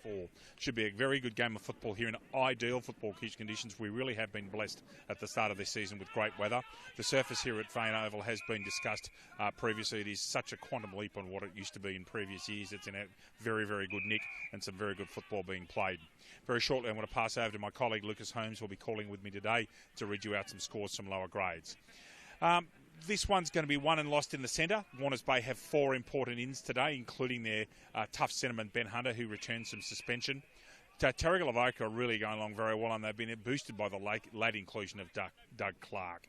4. Should be a very good game of football here in ideal football conditions. We really have been blessed at the start of this season with great weather. The surface here at Fane Oval has been discussed previously. It is such a quantum leap on what it used to be in previous years. It's in a very, very good nick and some very good football being played. Very shortly, I'm going to pass over to my colleague Lucas Holmes, who will be calling with me today to read you out some scores from lower grades. This one's going to be won and lost in the centre. Warners Bay have 4 important ins today, including their tough centreman Ben Hunter, who returns from suspension. Terrigal Avoca are really going along very well, and they've been boosted by the late inclusion of Doug Clark.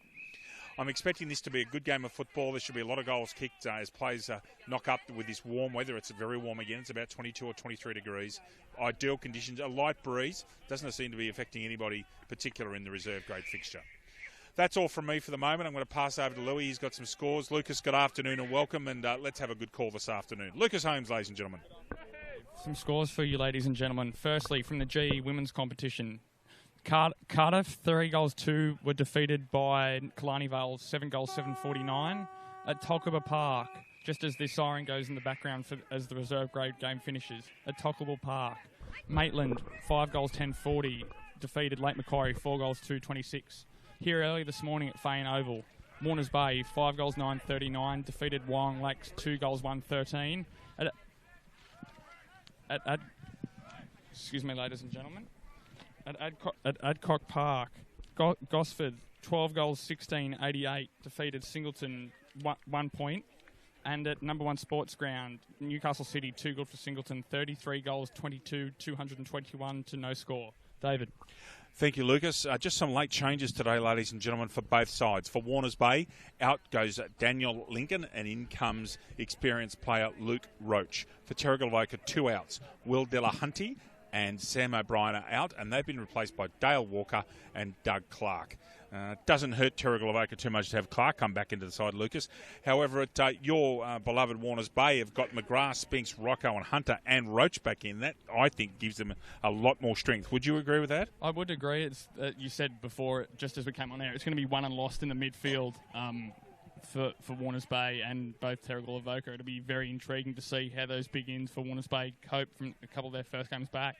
I'm expecting this to be a good game of football. There should be a lot of goals kicked as players knock up with this warm weather. It's very warm again. It's about 22 or 23 degrees. Ideal conditions. A light breeze. Doesn't seem to be affecting anybody particular in the reserve grade fixture. That's all from me for the moment. I'm going to pass over to Louis. He's got some scores. Lucas, good afternoon and welcome, and let's have a good call this afternoon. Lucas Holmes, ladies and gentlemen. Some scores for you, ladies and gentlemen. Firstly, from the GE women's competition, Cardiff, Terrigal were defeated by Killarney Vale, 7 goals, 749. At Tolkaba Park, just as the siren goes in the background as the reserve grade game finishes, at Tolkaba Park, Maitland, 5 goals, 1040, defeated Lake Macquarie, 4 goals, 226. Here early this morning at Fane Oval, Warners Bay, 5 goals, 939, defeated Wyong Lakes, 2 goals, 113. Excuse me, ladies and gentlemen. At Adcock Park, Gosford, 12 goals, 1688, defeated Singleton, 1 point. And at number 1 Sports Ground, Newcastle City, 2 good for Singleton, 33 goals, 22, 221 to no score. David. Thank you, Lucas. Just some late changes today, ladies and gentlemen, for both sides. For Warners Bay, out goes Daniel Lincoln and in comes experienced player Luke Roach. For Terrigal Avoca, 2 outs. Will Delahunty and Sam O'Brien are out, and they've been replaced by Dale Walker and Doug Clark. Doesn't hurt Terrigal Avoca too much to have Clark come back into the side, Lucas. However, at your beloved Warners Bay have got McGrath, Spinks, Rocco and Hunter and Roach back in. That, I think, gives them a lot more strength. Would you agree with that? I would agree. It's you said before, just as we came on there, it's going to be won and lost in the midfield for Warners Bay and both Terrigal Avoca. It'll be very intriguing to see how those big ins for Warners Bay cope from a couple of their first games back.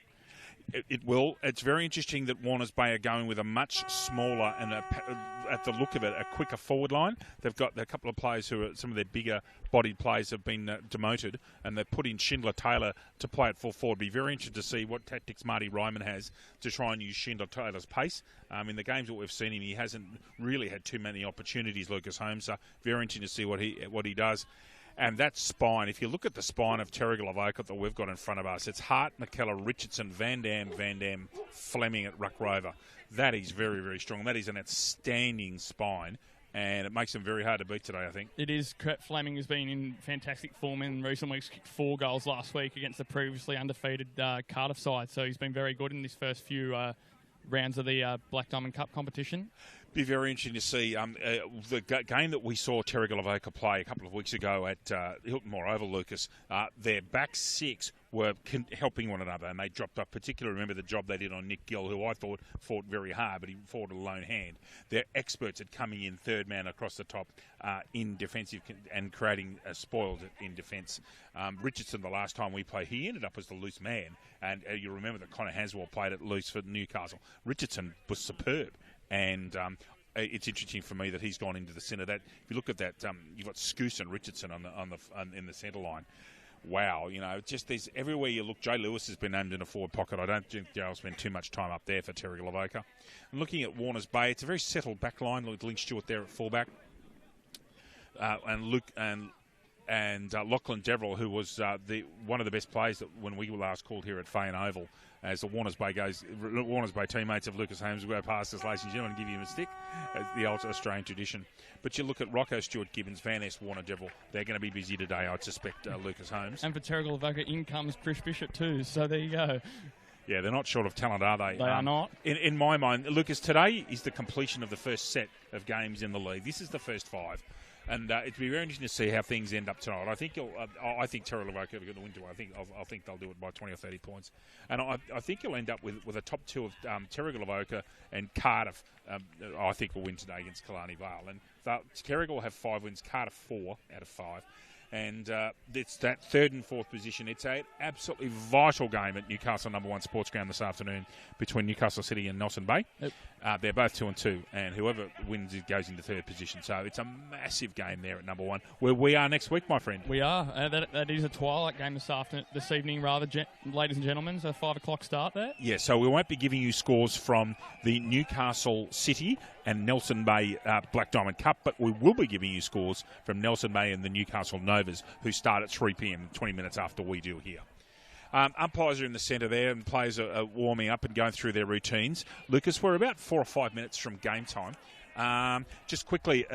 It will. It's very interesting that Warners Bay are going with a much smaller and, at the look of it, a quicker forward line. They've got a couple of players who are some of their bigger-bodied players have been demoted, and they've put in Schindler Taylor to play at full forward. Be very interested to see what tactics Marty Ryman has to try and use Schindler Taylor's pace. In the games that we've seen him, he hasn't really had too many opportunities, Lucas Holmes. So very interesting to see what he does. And that spine, if you look at the spine of Terrigal Avoca that we've got in front of us, it's Hart, McKellar, Richardson, Van Dam, Fleming at Ruck Rover. That is very, very strong. That is an outstanding spine, and it makes them very hard to beat today, I think. It is. Kurt Fleming has been in fantastic form in recent weeks, kicked 4 goals last week against the previously undefeated Cardiff side, so he's been very good in this first few rounds of the Black Diamond Cup competition. Be very interesting to see the game that we saw Terrigal Avoca play a couple of weeks ago at Hilton Moore Oval, Lucas. Their back 6 were helping one another, and they dropped up. Particularly, remember the job they did on Nick Gill, who I thought fought very hard, but he fought a lone hand. They're experts at coming in third man across the top in defensive and creating spoils in defence. Richardson, the last time we played, he ended up as the loose man, and you remember that Connor Haswell played at loose for Newcastle. Richardson was superb. And it's interesting for me that he's gone into the centre. That if you look at that, you've got Scoose and Richardson in the centre line. Wow, just there's everywhere you look. Jay Lewis has been named in a forward pocket. I don't think I'll spend too much time up there for Terrigal Avoca. And looking at Warners Bay, it's a very settled back line with Link Stewart there at fullback, and Luke and Lachlan Deverell, who was one of the best players that when we were last called here at Fane Oval. As the Warners Bay teammates of Lucas Holmes will go past us, ladies and gentlemen, and give him a stick, the old Australian tradition. But you look at Rocco, Stewart, Gibbons, Van Ness, Warner, Deverell. They're going to be busy today, I'd suspect, Lucas Holmes. And for Terrigal Avoca, in comes Chris Bishop too, so there you go. Yeah, they're not short of talent, are they? They are not. In my mind, Lucas, today is the completion of the first set of games in the league. This is the first 5. And it'll be very interesting to see how things end up tonight. I think Terrigal Avoca are going to win tonight. I think they'll do it by 20 or 30 points. And I think you'll end up with a top 2 of Terrigal Avoca and Cardiff. I think will win today against Killarney Vale. And Terrigal will have 5 wins, Cardiff 4 out of 5. And it's that third and fourth position. It's an absolutely vital game at Newcastle #1 Sports Ground this afternoon between Newcastle City and Nelson Bay. Yep. They're both 2-2, and whoever wins it goes into third position. So it's a massive game there at #1, where we are next week, my friend. We are. That is a twilight game this evening, ladies and gentlemen. It's a 5 o'clock start there. Yeah, so we won't be giving you scores from the Newcastle City and Nelson Bay Black Diamond Cup, but we will be giving you scores from Nelson Bay and the Newcastle Novas, who start at 3 p.m, 20 minutes after we do here. Umpires are in the centre there, and players are warming up and going through their routines. Lucas, we're about 4 or 5 minutes from game time. Just quickly,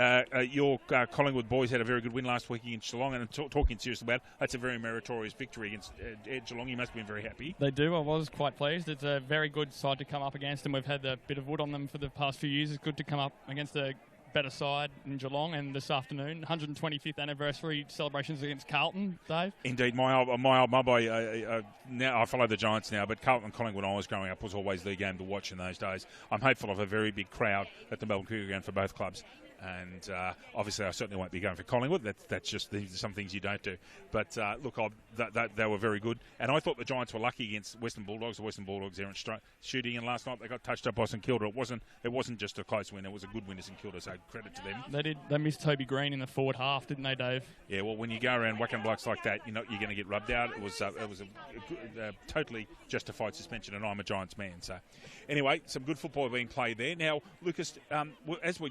your Collingwood boys had a very good win last week against Geelong, and talking seriously about it, that's a very meritorious victory against Geelong. You must have been very happy. They do. I was quite pleased. It's a very good side to come up against, and we've had a bit of wood on them for the past few years. It's good to come up against a better side in Geelong, and this afternoon, 125th anniversary celebrations against Carlton, Dave. Indeed, my boy, now I follow the Giants now, but Carlton and Collingwood when I was growing up was always the game to watch in those days. I'm hopeful of a very big crowd at the Melbourne Cricket Ground for both clubs. And obviously, I certainly won't be going for Collingwood. That's just some things you don't do. But look, they were very good. And I thought the Giants were lucky against Western Bulldogs. The Western Bulldogs there shooting, and last night they got touched up by St Kilda. It wasn't just a close win. It was a good win to St Kilda. So credit to them. They did. They missed Toby Green in the forward half, didn't they, Dave? Yeah. Well, when you go around whacking blokes like that, you know you're going to get rubbed out. It was a totally justified suspension, and I'm a Giants man. So anyway, some good football being played there. Now, Lucas,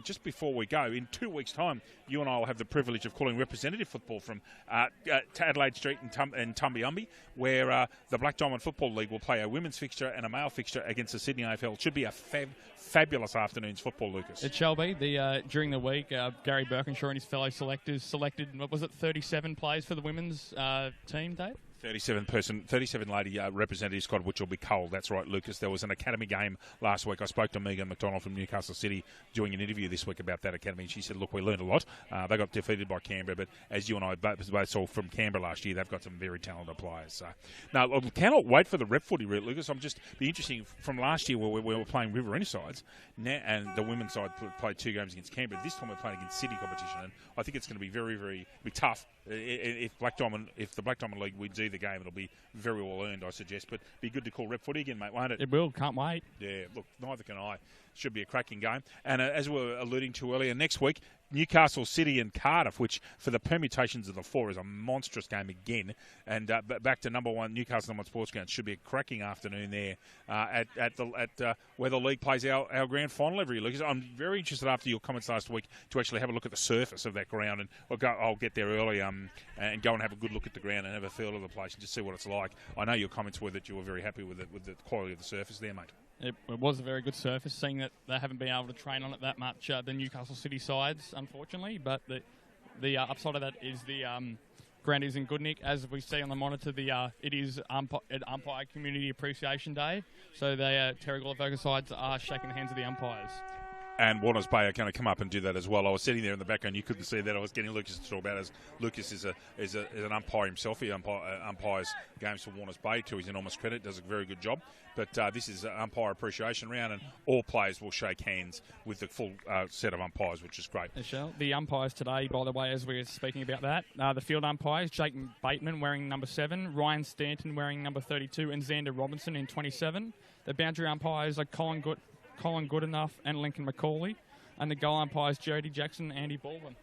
just before we go, in 2 weeks' time, you and I will have the privilege of calling representative football from Adelaide Street and Tumbiumbi, where the Black Diamond Football League will play a women's fixture and a male fixture against the Sydney AFL. It should be a fabulous afternoon's football, Lucas. It shall be. During the week, Gary Birkinshaw and his fellow selectors selected, 37 players for the women's team, Dave? 37 lady representative squad, which will be cold. That's right, Lucas. There was an academy game last week. I spoke to Megan McDonald from Newcastle City doing an interview this week about that academy. She said, look, we learned a lot. They got defeated by Canberra, but as you and I both saw from Canberra last year, they've got some very talented players. So, now, I cannot wait for the rep footy, Lucas. I'm just be interesting from last year where we were playing Riverina sides, and the women's side played 2 games against Canberra. This time we're playing against City competition, and I think it's going to be very, very tough. If the Black Diamond League wins either game, it'll be very well earned, I suggest. But be good to call rep footy again, mate, won't it? It will. Can't wait. Yeah, look, neither can I. Should be a cracking game. And as we were alluding to earlier, next week, Newcastle City and Cardiff, which for the permutations of the 4 is a monstrous game again. And back to #1 Newcastle #1 Sports Ground. Should be a cracking afternoon there at where the league plays our grand final every year. Lucas, I'm very interested after your comments last week to actually have a look at the surface of that ground, and I'll get there early and go and have a good look at the ground and have a feel of the place and just see what it's like. I know your comments were that you were very happy with the quality of the surface there, mate. It was a very good surface, seeing that they haven't been able to train on it that much, the Newcastle City sides, unfortunately. But the upside of that is the ground is in good nick. As we see on the monitor, it is Umpire Community Appreciation Day, so the Terrigal Avoca sides are shaking the hands of the umpires. And Warners Bay are going to come up and do that as well. I was sitting there in the background. You couldn't see that. I was getting Lucas to talk about it, as Lucas is an umpire himself. He umpires games for Warners Bay to his enormous credit. Does a very good job. But this is an umpire appreciation round, and all players will shake hands with the full set of umpires, which is great. The umpires today, by the way, as we were speaking about that, the field umpires, Jake Bateman wearing number 7, Ryan Stanton wearing number 32, and Xander Robinson in 27. The boundary umpires are Colin Goodenough and Lincoln McCauley, and the goal umpires Jody Jackson and Andy Baldwin.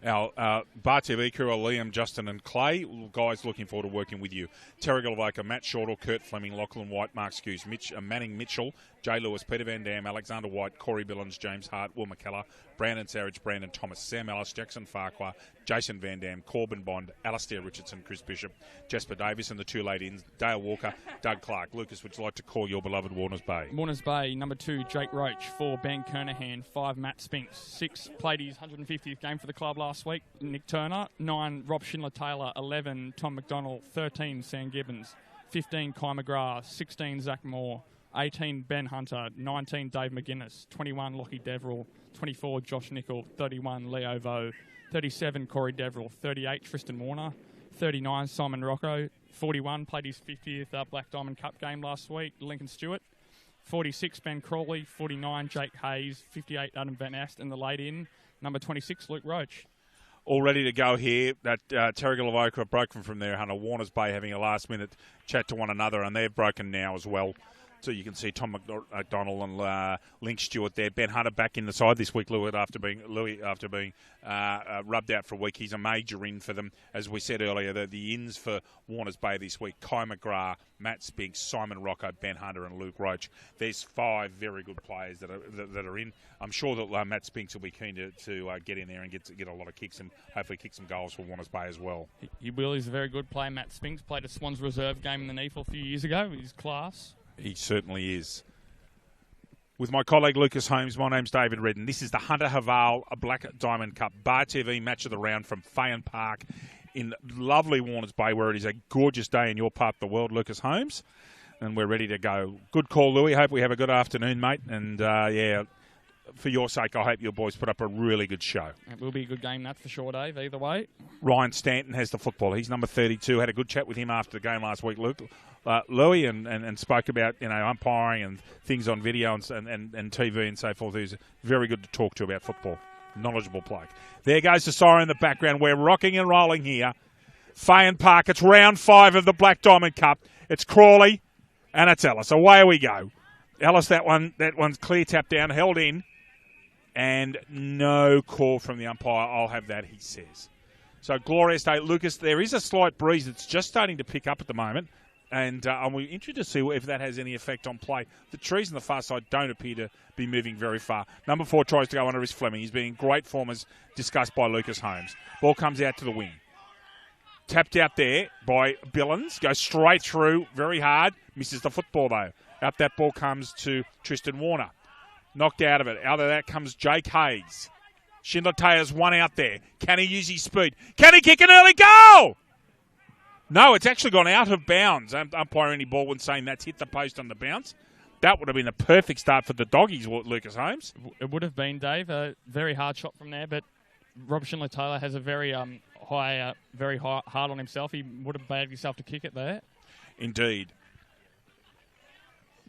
Our Bar TV crew are Liam, Justin and Clay. Guys, looking forward to working with you. Terrigal Avoca, Matt Shortall, Kurt Fleming, Lachlan White, Mark Skews, Manning Mitchell, Jay Lewis, Peter Van Dam, Alexander White, Corey Billings, James Hart, Will McKellar, Brandon Sarich, Brandon Thomas, Sam Ellis, Jackson Farquhar, Jason Van Dam, Corbin Bond, Alastair Richardson, Chris Bishop, Jasper Davis, and the 2 ladies, Dale Walker, Doug Clark. Lucas, would you like to call your beloved Warners Bay? Warners Bay, number 2, Jake Roach, 4, Ben Kernahan, 5, Matt Spinks, 6, played his 150th game for the club last week, Nick Turner, 9, Rob Schindler-Taylor, 11, Tom McDonald, 13, Sam Gibbons, 15, Kai McGrath, 16, Zach Moore, 18, Ben Hunter, 19, Dave McGuinness, 21, Lockie Deverill, 24, Josh Nicol, 31, Leo Vo, 37, Corey Deverill, 38, Tristan Warner, 39, Simon Rocco, 41, played his 50th Black Diamond Cup game last week, Lincoln Stewart, 46, Ben Crawley, 49, Jake Hayes, 58, Adam Van Ast, and the late in, number 26, Luke Roach. all ready to go here. That Terrigal Avoca have broken from there. Hunter Warners Bay having a last-minute chat to one another, and they've broken now as well. So you can see Tom McDonald and Link Stewart there. Ben Hunter back in the side this week, Louis after being rubbed out for a week. He's a major in for them. As we said earlier, the ins for Warners Bay this week: Kai McGrath, Matt Spinks, Simon Rocco, Ben Hunter and Luke Roach. There's 5 very good players that are in. I'm sure that Matt Spinks will be keen to get in there and get a lot of kicks and hopefully kick some goals for Warners Bay as well. He will. He's a very good player. Matt Spinks played a Swans reserve game in the NEAFL a few years ago. He's class. He certainly is. With my colleague Lucas Holmes, my name's David Redden. This is the Hunter Haval Black Diamond Cup Bar TV match of the round from Fayon Park in lovely Warners Bay, where it is a gorgeous day in your part of the world, Lucas Holmes. And we're ready to go. Good call, Louis. Hope we have a good afternoon, mate. And, for your sake, I hope your boys put up a really good show. It will be a good game, that's for sure, Dave, either way. Ryan Stanton has the football. He's number 32. Had a good chat with him after the game last week, Louis, and spoke about umpiring and things on video and TV and so forth. He's very good to talk to about football. Knowledgeable bloke. There goes the siren in the background. We're rocking and rolling here. Fayon Park. It's round 5 of the Black Diamond Cup. It's Crawley and it's Ellis. Away we go. Ellis, that one's clear tap down, held in. And no call from the umpire. I'll have that, he says. So, glorious day. Lucas, there is a slight breeze that's just starting to pick up at the moment. And I'm interested to see if that has any effect on play. The trees on the far side don't appear to be moving very far. Number 4 tries to go under his Fleming. He's been in great form as discussed by Lucas Holmes. Ball comes out to the wing. Tapped out there by Billins. Goes straight through, very hard. Misses the football, though. Out that ball comes to Tristan Warner. Knocked out of it. Out of that comes Jake Hayes. Schindler Taylor's one out there. Can he use his speed? Can he kick an early goal? No, it's actually gone out of bounds. Umpire Andy Baldwin saying that's hit the post on the bounce. That would have been a perfect start for the Doggies, Lucas Holmes. It would have been, Dave. A very hard shot from there, but Rob Schindler Taylor has a very hard on himself. He would have bagged himself to kick it there. Indeed.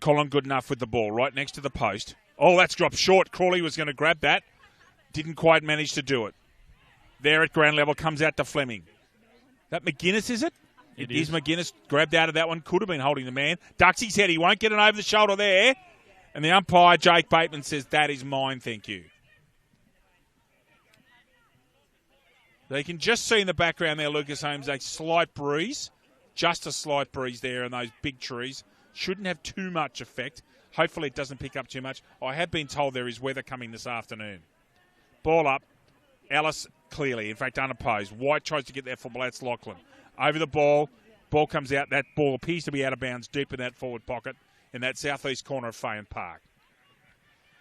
Colin Goodenough with the ball right next to the post. Oh, that's dropped short. Crawley was going to grab that. Didn't quite manage to do it. There at ground level comes out to Fleming. That McGuinness, is it? It is McGuinness. Grabbed out of that one. Could have been holding the man. Ducks his head. He won't get it over the shoulder there. And the umpire, Jake Bateman, says, that is mine, thank you. They can just see in the background there, Lucas Holmes, a slight breeze. Just a slight breeze there in those big trees. Shouldn't have too much effect. Hopefully it doesn't pick up too much. I have been told there is weather coming this afternoon. Ball up. Ellis clearly, in fact, unopposed. White tries to get that football. That's Lachlan. Over the ball. Ball comes out. That ball appears to be out of bounds deep in that forward pocket in that southeast corner of Fayon Park.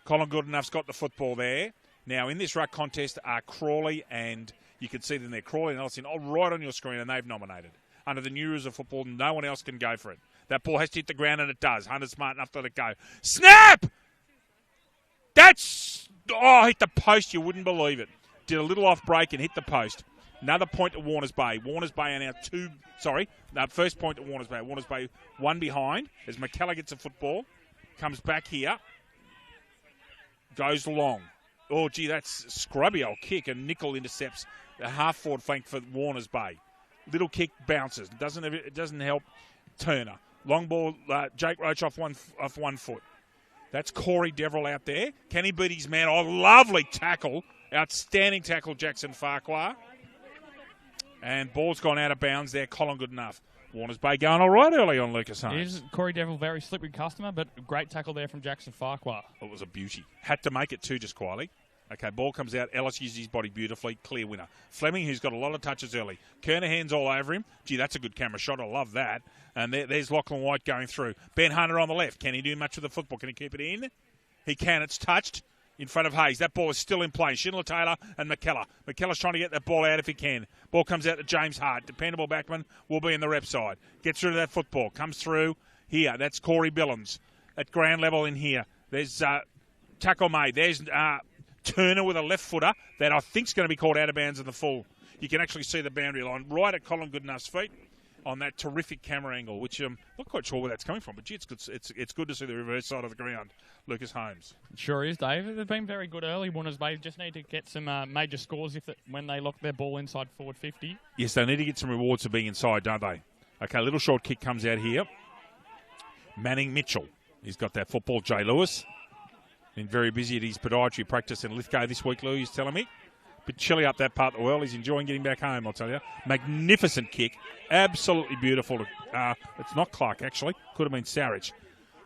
Colin Goodenough's got the football there. Now, in this ruck contest are Crawley and you can see them there. Crawley and Ellison right on your screen, and they've nominated. Under the new rules of football, no one else can go for it. That ball has to hit the ground, and it does. Hunter's smart enough to let it go. Snap! That's... Oh, hit the post. You wouldn't believe it. Did a little off break and hit the post. Another point to Warners Bay. Warners Bay are now first point to Warners Bay. Warners Bay one behind as McKellar gets a football. Comes back here. Goes long. Oh, gee, that's scrubby old kick. And Nickel intercepts the half-forward flank for Warners Bay. Little kick bounces. It doesn't help Turner. Long ball, Jake Roach off one foot. That's Corey Deverell out there. Can he beat his man? Oh, lovely tackle. Outstanding tackle, Jackson Farquhar. And ball's gone out of bounds there. Colin Goodenough. Warners Bay going all right early on, Lucas Holmes. Corey Deverell, very slippery customer, but great tackle there from Jackson Farquhar. It was a beauty. Had to make it too, just quietly. Okay, ball comes out. Ellis uses his body beautifully. Clear winner. Fleming, who's got a lot of touches early. Kernahan's all over him. Gee, that's a good camera shot. I love that. And there's Lachlan White going through. Ben Hunter on the left. Can he do much with the football? Can he keep it in? He can. It's touched in front of Hayes. That ball is still in play. Schindler Taylor and McKellar. McKellar's trying to get that ball out if he can. Ball comes out to James Hart. Dependable backman will be in the rep side. Gets rid of that football. Comes through here. That's Corey Billins at ground level in here. There's tackle made. There's Turner with a left footer that I think is going to be called out of bounds in the full. You can actually see the boundary line right at Colin Goodenough's feet. on that terrific camera angle, which I'm not quite sure where that's coming from, but gee, it's good to see the reverse side of the ground. Lucas Holmes. It sure is, Dave. They've been very good early. Warners Bay just need to get some major scores when they lock their ball inside forward 50. Yes, they need to get some rewards for being inside, don't they? Okay, little short kick comes out here. Manning Mitchell. He's got that football. Jay Lewis. Been very busy at his podiatry practice in Lithgow this week, Lou, he's telling me. Bit chilly up that part of the world. He's enjoying getting back home, I'll tell you. Magnificent kick. Absolutely beautiful. It's not Clark, actually. Could have been Sarich.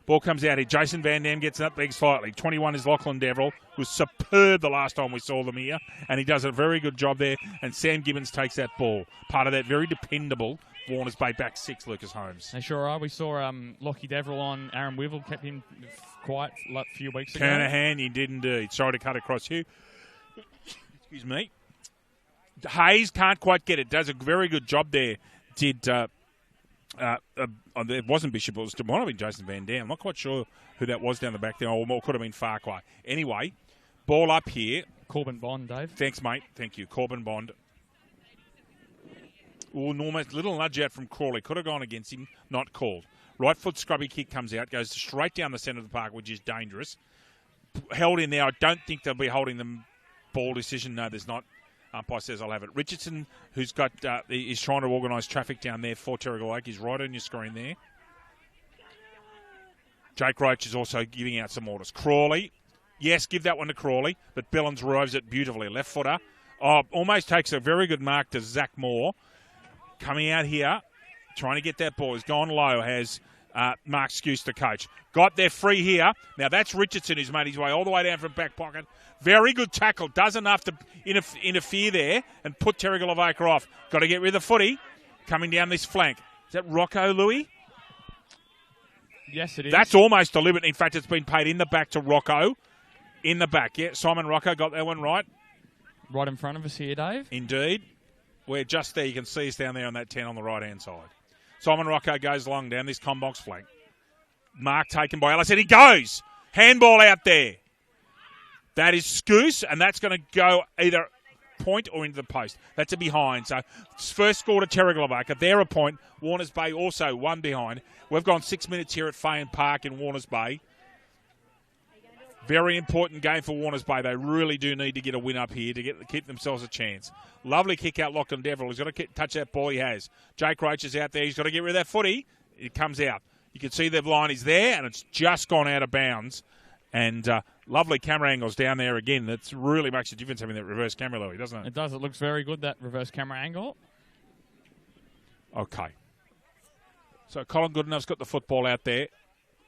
Ball comes out here. Jason Van Dam gets it up big slightly. 21 is Lachlan Deverell. Was superb the last time we saw them here. And he does a very good job there. And Sam Gibbons takes that ball. Part of that very dependable Warners Bay back six, Lucas Holmes. They sure are. We saw Lockie Deverell on Aaron Wivel. Kept him quiet a few weeks ago. Kernahan, he did indeed. Sorry to cut across you. Excuse me. Hayes can't quite get it. Does a very good job there. Did it wasn't Bishop. It was might have been Jason Van Dam. I'm not quite sure who that was down the back there. Or could have been Farquhar. Anyway, ball up here. Corbin Bond, Dave. Thanks, mate. Thank you. Corbin Bond. Almost little nudge out from Crawley. Could have gone against him. Not called. Right foot scrubby kick comes out. Goes straight down the centre of the park, which is dangerous. Held in there. I don't think they'll be holding them. Ball decision. No, there's not. Umpire says I'll have it. Richardson, who's got, is trying to organise traffic down there for Terrigal Oak. He's right on your screen there. Jake Roach is also giving out some orders. Crawley. Yes, give that one to Crawley. But Billings roves it beautifully. Left footer. Oh, almost takes a very good mark to Zach Moore. Coming out here. Trying to get that ball. He's gone low. Has Mark Skuse, the coach. Got there free here. Now that's Richardson who's made his way all the way down from back pocket. Very good tackle. Does enough to interfere there and put Terrigal Avoca off. Got to get rid of the footy. Coming down this flank. Is that Rocco, Louis? Yes, it is. That's almost deliberate. In fact, it's been paid in the back to Rocco. In the back, yeah. Simon Rocco got that one right. Right in front of us here, Dave. Indeed. We're just there. You can see us down there on that 10 on the right-hand side. Simon Rocco goes long down this combox flank. Mark taken by Ellis, and he goes. Handball out there. That is Scoose, and that's going to go either point or into the post. That's a behind. So first score to Terrigal Avoca. They're a point. Warners Bay also one behind. We've gone 6 minutes here at Fane Park in Warners Bay. Very important game for Warners Bay. They really do need to get a win up here to keep themselves a chance. Lovely kick out, Lachlan Deverell. He's got to touch that ball. He has. Jake Roach is out there. He's got to get rid of that footy. It comes out. You can see the line is there, and it's just gone out of bounds. And lovely camera angles down there again. That really makes a difference having that reverse camera, Louis, doesn't it? It does. It looks very good, that reverse camera angle. Okay. So Colin Goodenough's got the football out there.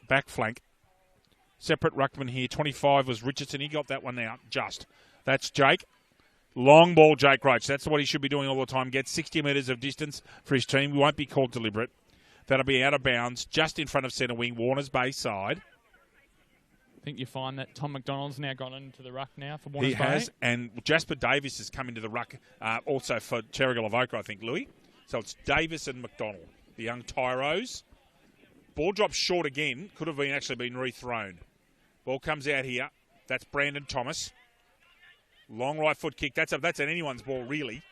Back flank. Separate ruckman here. 25 was Richardson. He got that one out. Just. That's Jake. Long ball, Jake Roach. That's what he should be doing all the time. Get 60 metres of distance for his team. Won't be called deliberate. That'll be out of bounds just in front of centre wing. Warners Bay side. I think you find that Tom McDonald's now gone into the ruck now for Warners Bay. He has. And Jasper Davis has come into the ruck also for Terrigal Avoca, I think, Louis. So it's Davis and McDonald, the young Tyros. Ball drops short again. Could have actually been rethrown. Ball comes out here. That's Brandon Thomas. Long right foot kick. That's an anyone's ball, really.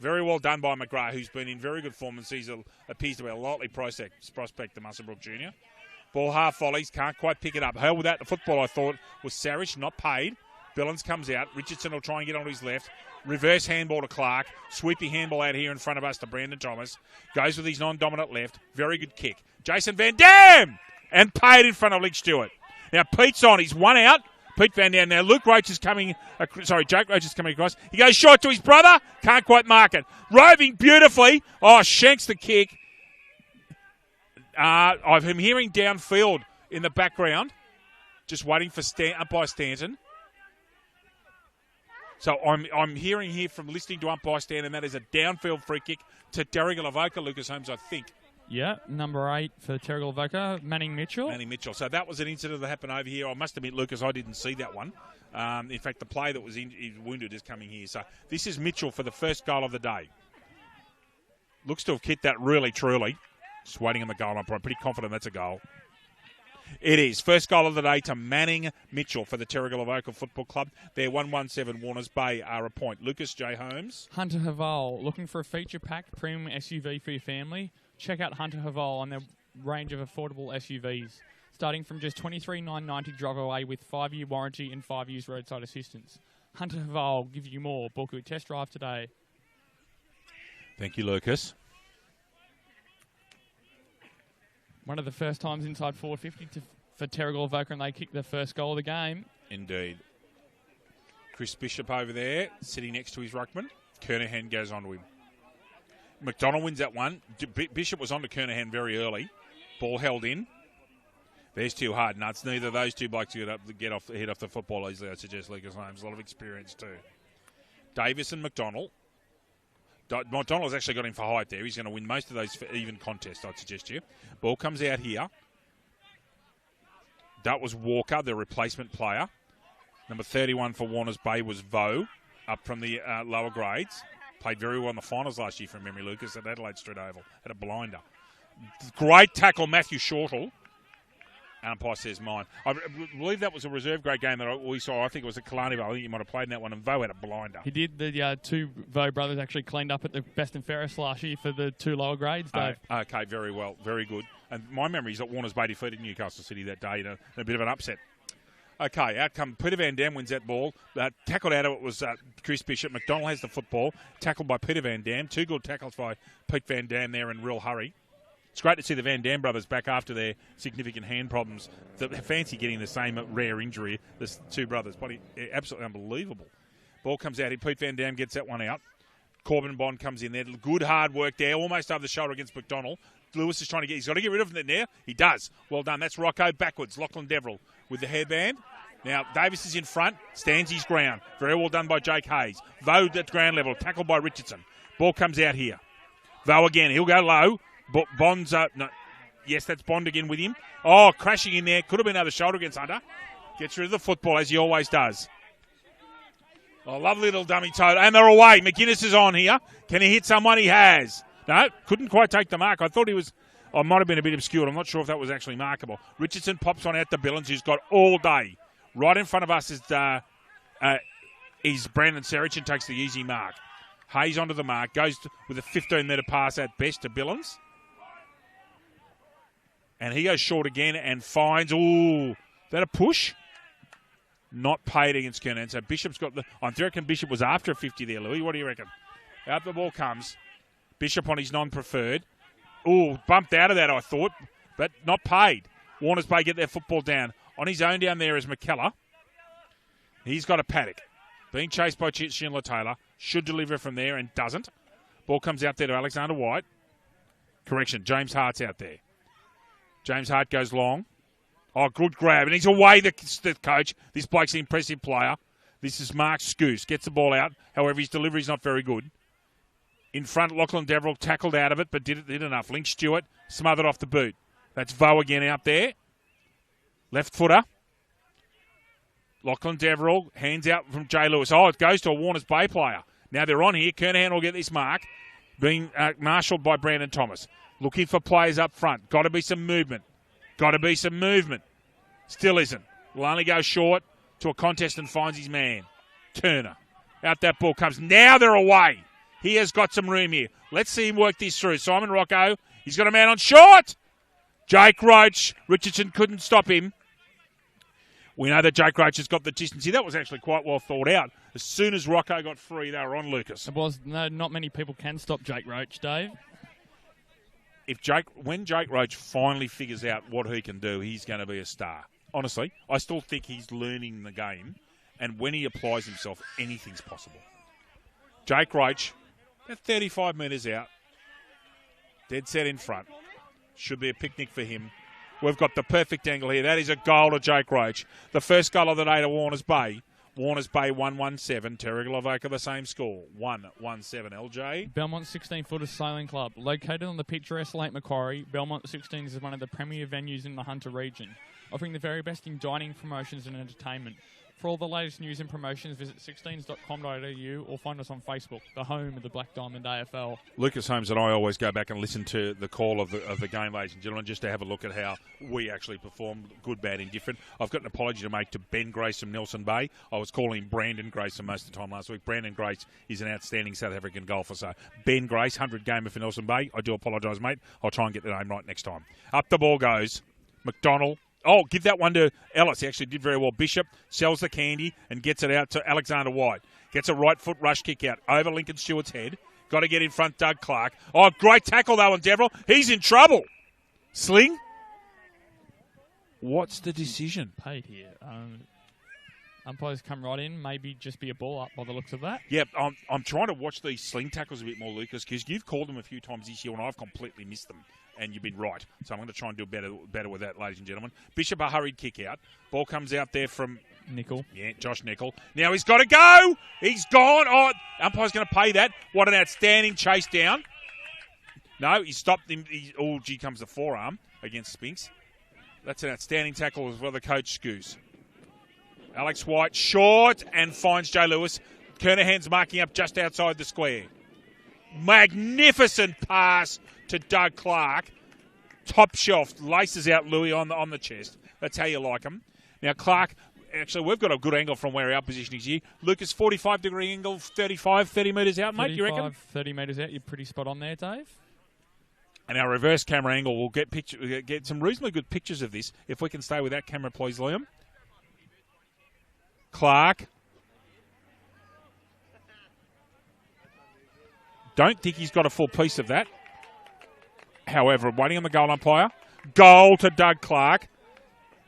Very well done by McGrath, who's been in very good form and appears to be a likely prospect to Musselbrook Jr. Ball half volleys. Can't quite pick it up. Hell, with that, the football, I thought, was Sarish, not paid. Billings comes out. Richardson will try and get on his left. Reverse handball to Clark. Sweeping handball out here in front of us to Brandon Thomas. Goes with his non-dominant left. Very good kick. Jason Van Dam! And paid in front of Lick Stewart. Now, Pete's on. He's one out. Pete Van Dam. Now, Jake Roach is coming across. He goes short to his brother. Can't quite mark it. Roving beautifully. Oh, shanks the kick. I'm hearing downfield in the background. Just waiting for umpire Stanton. So I'm hearing here from listening to umpire Stanton, that is a downfield free kick to Terrigal Avoca, Lucas Holmes, I think. Yeah, number 8 for Terrigal Avoca, Manning Mitchell. So that was an incident that happened over here. I must admit, Lucas, I didn't see that one. In fact, the player that was wounded is coming here. So this is Mitchell for the first goal of the day. Looks to have hit that really, truly. Just waiting on the goal. I'm pretty confident that's a goal. It is. First goal of the day to Manning Mitchell for the Terrigal Avoca Football Club. Their 117 Warners Bay are a point. Lucas J. Holmes. Hunter Haval, looking for a feature pack premium SUV for your family. check out Hunter Haval and their range of affordable SUVs, starting from just $23,990 drive away with 5-year warranty and 5 years roadside assistance. Hunter Haval, give you more. Book a test drive today. Thank you, Lucas. One of the first times inside 450 for Terrigal Avoca, and they kicked their first goal of the game. Indeed. Chris Bishop over there, sitting next to his ruckman. Kernahan goes on to him. McDonald wins that one. Bishop was on to Kernahan very early. Ball held in. There's two hard nuts. Neither of those two blokes head off the football easily, I suggest, Lucas Holmes. A lot of experience too. Davis and McDonald. McDonald's actually got him for height there. He's going to win most of those for even contests, I'd suggest you. Ball comes out here. That was Walker, the replacement player. Number 31 for Warners Bay was Vo, up from the lower grades. Played very well in the finals last year from memory, Lucas, at Adelaide Street Oval. Had a blinder. Great tackle, Matthew Shortall. Umpire says mine. I believe that was a reserve grade game that we saw. I think it was at Killarney Vale. I think you might have played in that one, and Vo had a blinder. He did. The two Vo brothers actually cleaned up at the Best and Fairest last year for the two lower grades, Dave. Okay, very well. Very good. And my memory is that Warners Bay defeated Newcastle City that day in a bit of an upset. Okay, out come Peter Van Dam, wins that ball. Tackled out of it was Chris Bishop. McDonald has the football. Tackled by Peter Van Dam. Two good tackles by Pete Van Dam there in real hurry. It's great to see the Van Dam brothers back after their significant hand problems. Fancy getting the same rare injury, the two brothers. Bloody, absolutely unbelievable. Ball comes out here. Pete Van Dam gets that one out. Corbin Bond comes in there. Good hard work there. Almost over the shoulder against McDonald. Lewis is trying to he's got to get rid of it there. He does. Well done. That's Rocco backwards. Lachlan Deverell with the hairband. Now, Davis is in front. Stands his ground. Very well done by Jake Hayes. Vo at ground level. Tackled by Richardson. Ball comes out here. Vo again. He'll go low. Bond's up. No. Yes, that's Bond again with him. Oh, crashing in there. Could have been over the shoulder against Hunter. Gets rid of the football as he always does. Oh, lovely little dummy toe. And they're away. McGuinness is on here. Can he hit someone? He has. No, couldn't quite take the mark. I thought he was... I might have been a bit obscured. I'm not sure if that was actually markable. Richardson pops on out to Billings, who's got all day. Right in front of us is Brandon Serich and takes the easy mark. Hayes onto the mark. Goes with a 15-metre pass at best to Billings. And he goes short again and finds... Ooh, is that a push? Not paid against Kernan. So Bishop's got the... I reckon Bishop was after a 50 there, Louis. What do you reckon? Out the ball comes. Bishop on his non-preferred. Ooh, bumped out of that, I thought, but not paid. Warners Bay get their football down. On his own down there is McKellar. He's got a paddock. Being chased by Schindler Taylor. Should deliver from there and doesn't. Ball comes out there to Alexander White. Correction, James Hart's out there. James Hart goes long. Oh, good grab. And he's away, the coach. This bloke's an impressive player. This is Mark Scoose. Gets the ball out. However, his delivery's not very good. In front, Lachlan Deverell tackled out of it, but did enough. Link Stewart smothered off the boot. That's Vo again out there. Left footer. Lachlan Deverell, hands out from Jay Lewis. Oh, it goes to a Warners Bay player. Now they're on here. Kernahan will get this mark. Being marshalled by Brandon Thomas. Looking for players up front. Got to be some movement. Still isn't. Will only go short to a contest and finds his man. Turner. Out that ball comes. Now they're away. He has got some room here. Let's see him work this through. Simon Rocco. He's got a man on short. Jake Roach. Richardson couldn't stop him. We know that Jake Roach has got the distance here. That was actually quite well thought out. As soon as Rocco got free, they were on Lucas. It was. No, not many people can stop Jake Roach, Dave. When Jake Roach finally figures out what he can do, he's going to be a star. Honestly, I still think he's learning the game, and when he applies himself, anything's possible. Jake Roach, about 35 metres out, dead set in front. Should be a picnic for him. We've got the perfect angle here. That is a goal to Jake Roach. The first goal of the day to Warners Bay. Warners Bay 1-1-7. Terrigal Avoca the same score. 1-1-7. LJ. Belmont 16-footer sailing club. Located on the picturesque Lake Macquarie, Belmont 16 is one of the premier venues in the Hunter region. offering the very best in dining, promotions and entertainment. For all the latest news and promotions, visit 16s.com.au or find us on Facebook, the home of the Black Diamond AFL. Lucas Holmes and I always go back and listen to the call of the game, ladies and gentlemen, just to have a look at how we actually performed, good, bad, indifferent. I've got an apology to make to Ben Grace from Nelson Bay. I was calling him Brandon Grace most of the time last week. Brandon Grace is an outstanding South African golfer. So Ben Grace, 100-gamer for Nelson Bay. I do apologise, mate. I'll try and get the name right next time. Up the ball goes. McDonald. Oh, give that one to Ellis. He actually did very well. Bishop sells the candy and gets it out to Alexander White. Gets a right foot rush kick out over Lincoln Stewart's head. Got to get in front, Doug Clark. Oh, great tackle, though, on Deverell. He's in trouble. Sling? What's the decision? Paid here. Umpires come right in. Maybe just be a ball up by the looks of that. Yep, I'm trying to watch these sling tackles a bit more, Lucas, because you've called them a few times this year and I've completely missed them. And you've been right. So I'm going to try and do better with that, ladies and gentlemen. Bishop, a hurried kick out. Ball comes out there from Nickel. Yeah, Josh Nickel. Now he's got to go. He's gone. Oh, umpire's going to pay that. What an outstanding chase down. No, he stopped him. Gee comes the forearm against Spinks. That's an outstanding tackle as well, the coach Scoos. Alex White, short, and finds Jay Lewis. Kernahan's marking up just outside the square. Magnificent pass to Doug Clark. Top shelf, laces out Louis on the chest. That's how you like him. Now, Clark, actually, we've got a good angle from where our position is here. Lucas, 45-degree angle, 30 metres out, mate, you reckon? 30 metres out. You're pretty spot on there, Dave. And our reverse camera angle will get some reasonably good pictures of this. If we can stay with that camera, please, Liam. Clark. Don't think he's got a full piece of that. However, waiting on the goal umpire. Goal to Doug Clark.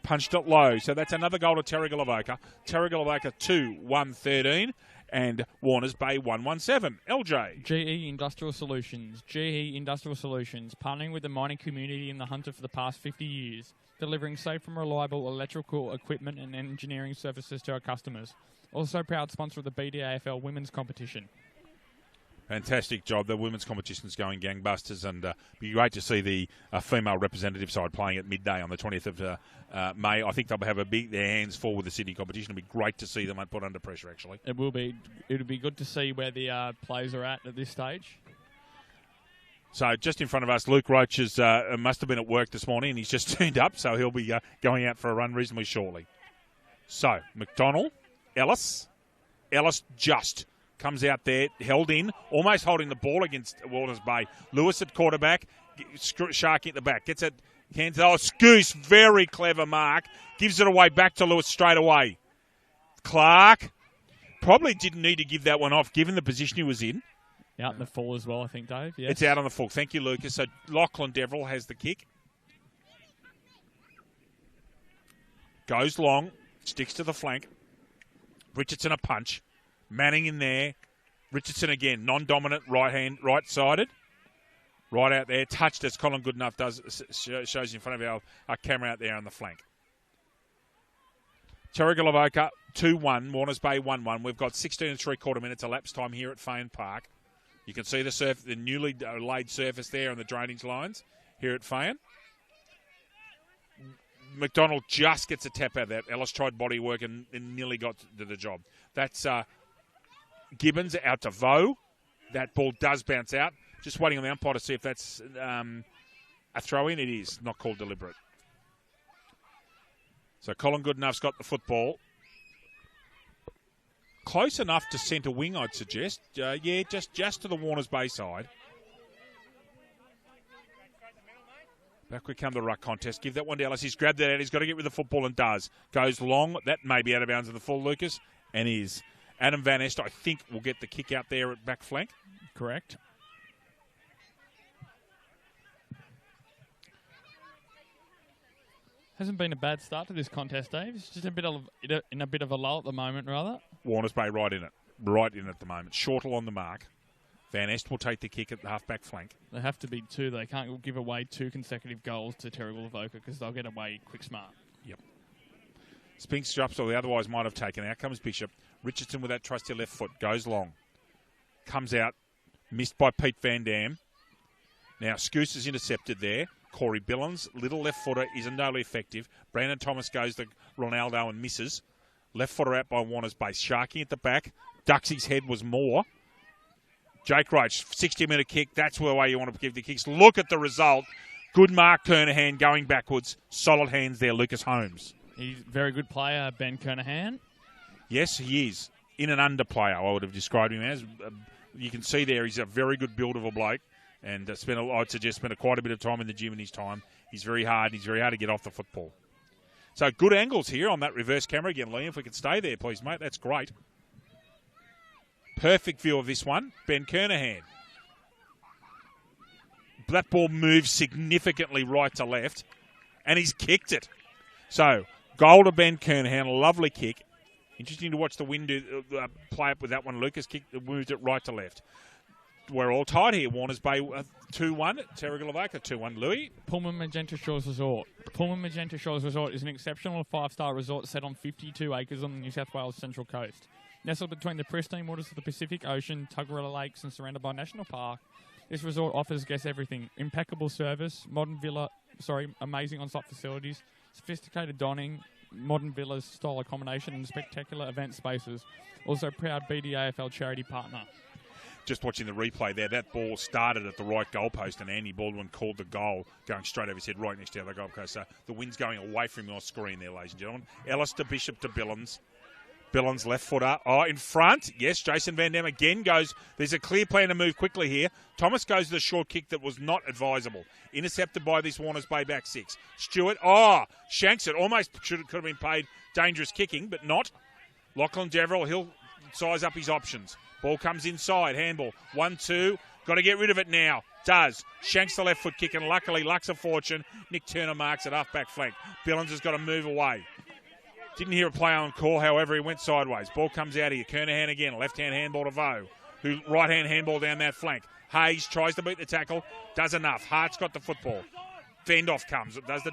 Punched it low. So that's another goal to Terrigal Avoca. Terrigal Avoca 2-1-13 and Warners Bay 1-1-7. LJ. GE Industrial Solutions. GE Industrial Solutions, partnering with the mining community in the Hunter for the past 50 years, delivering safe and reliable electrical equipment and engineering services to our customers. Also proud sponsor of the BDAFL Women's Competition. Fantastic job. The women's competition's going gangbusters, and be great to see the female representative side playing at midday on the 20th of May. I think they'll have their hands full with the Sydney competition. It'll be great to see them put under pressure, actually. It will be. It'll be good to see where the players are at this stage. So just in front of us, Luke Roach must have been at work this morning, and he's just turned up, so he'll be going out for a run reasonably shortly. So, McDonald, Ellis just comes out there, held in, almost holding the ball against Warners Bay. Lewis at quarterback, Sharky at the back. Gets it, Scoos, very clever mark. Gives it away back to Lewis straight away. Clark probably didn't need to give that one off, given the position he was in. Out in the full as well, I think, Dave. Yes. It's out on the full. Thank you, Lucas. So Lachlan Deverell has the kick. Goes long, sticks to the flank. Richardson a punch. Manning in there. Richardson again, non-dominant, right-sided. Right out there, touched as Colin Goodenough shows in front of our camera out there on the flank. Terrigal Avoca 2-1, Warners Bay 1-1. We've got 16 and 3/4 minutes elapsed time here at Fane Park. You can see the newly laid surface there on the drainage lines here at Fane. McDonald just gets a tap out of that. Ellis tried body work and nearly got to the job. That's Gibbons out to Vaux. That ball does bounce out. Just waiting on the umpire to see if that's a throw-in. It is. Not called deliberate. So Colin Goodenough's got the football. Close enough to centre wing, I'd suggest. Just to the Warners Bay side. Back we come to the ruck contest. Give that one to Ellis. He's grabbed that out. He's got to get with the football and does. Goes long. That may be out of bounds of the full, Lucas. And is. Adam Van Est, I think, will get the kick out there at back flank. Correct. Hasn't been a bad start to this contest, Dave. It's just in a bit of a lull at the moment, rather. Warners Bay right in at the moment. Shortle on the mark. Van Est will take the kick at the half-back flank. They have to be two. They can't give away 2 consecutive goals to Terrigal Avoca because they'll get away quick smart. Yep. Spinks drops, or they otherwise might have taken. Out comes Bishop. Richardson with that trusty left foot. Goes long. Comes out. Missed by Pete Van Dam. Now, Scoos is intercepted there. Corey Billings, little left footer, isn't totally effective. Brandon Thomas goes to Ronaldo and misses. Left footer out by Warner's base. Sharky at the back. Duxie's head was more. Jake Roach, 60-minute kick. That's the way you want to give the kicks. Look at the result. Good Mark Kernahan going backwards. Solid hands there, Lucas Holmes. He's a very good player, Ben Kernahan. Yes, he is. In and under player, I would have described him as. You can see there he's a very good build of a bloke. And I'd suggest spent quite a bit of time in the gym in his time. He's very hard. He's very hard to get off the football. So good angles here on that reverse camera again, Liam. If we could stay there, please, mate. That's great. Perfect view of this one. Ben Kernahan. That ball moves significantly right to left, and he's kicked it. So, goal to Ben Kernahan, a lovely kick. Interesting to watch the wind play up with that one. Lucas moved it right to left. We're all tied here. Warners Bay 2-1. Terrigal Avoca 2-1. Louis? Pullman Magenta Shores Resort. Pullman Magenta Shores Resort is an exceptional 5-star resort set on 52 acres on the New South Wales Central Coast. Nestled between the pristine waters of the Pacific Ocean, Tuggerella Lakes, and surrounded by National Park, this resort offers guests everything: impeccable service, amazing on-site facilities, sophisticated dining, modern villas style accommodation, and spectacular event spaces. Also proud AFL charity partner. Just watching the replay there, that ball started at the right goalpost, and Andy Baldwin called the goal going straight over his head right next to the other goalpost. So the wind's going away from your screen there, ladies and gentlemen. Ellis to Bishop to Billings. Billings left footer. Oh, in front. Yes, Jason Van Dam again goes. There's a clear plan to move quickly here. Thomas goes to the short kick that was not advisable. Intercepted by this Warners Bay back six. Stewart, shanks it. Almost could have been paid dangerous kicking, but not. Lachlan Deverell, he'll size up his options. Ball comes inside. Handball. 1-2. Got to get rid of it now. Does. Shanks the left foot kick, and luckily, Luck's a fortune. Nick Turner marks it half back flank. Billings has got to move away. Didn't hear a play on call, however, he went sideways. Ball comes out here. Kernahan again. Left-hand handball to Vo, who right-hand handball down that flank. Hayes tries to beat the tackle. Does enough. Hart's got the football. Fend-off comes. Does the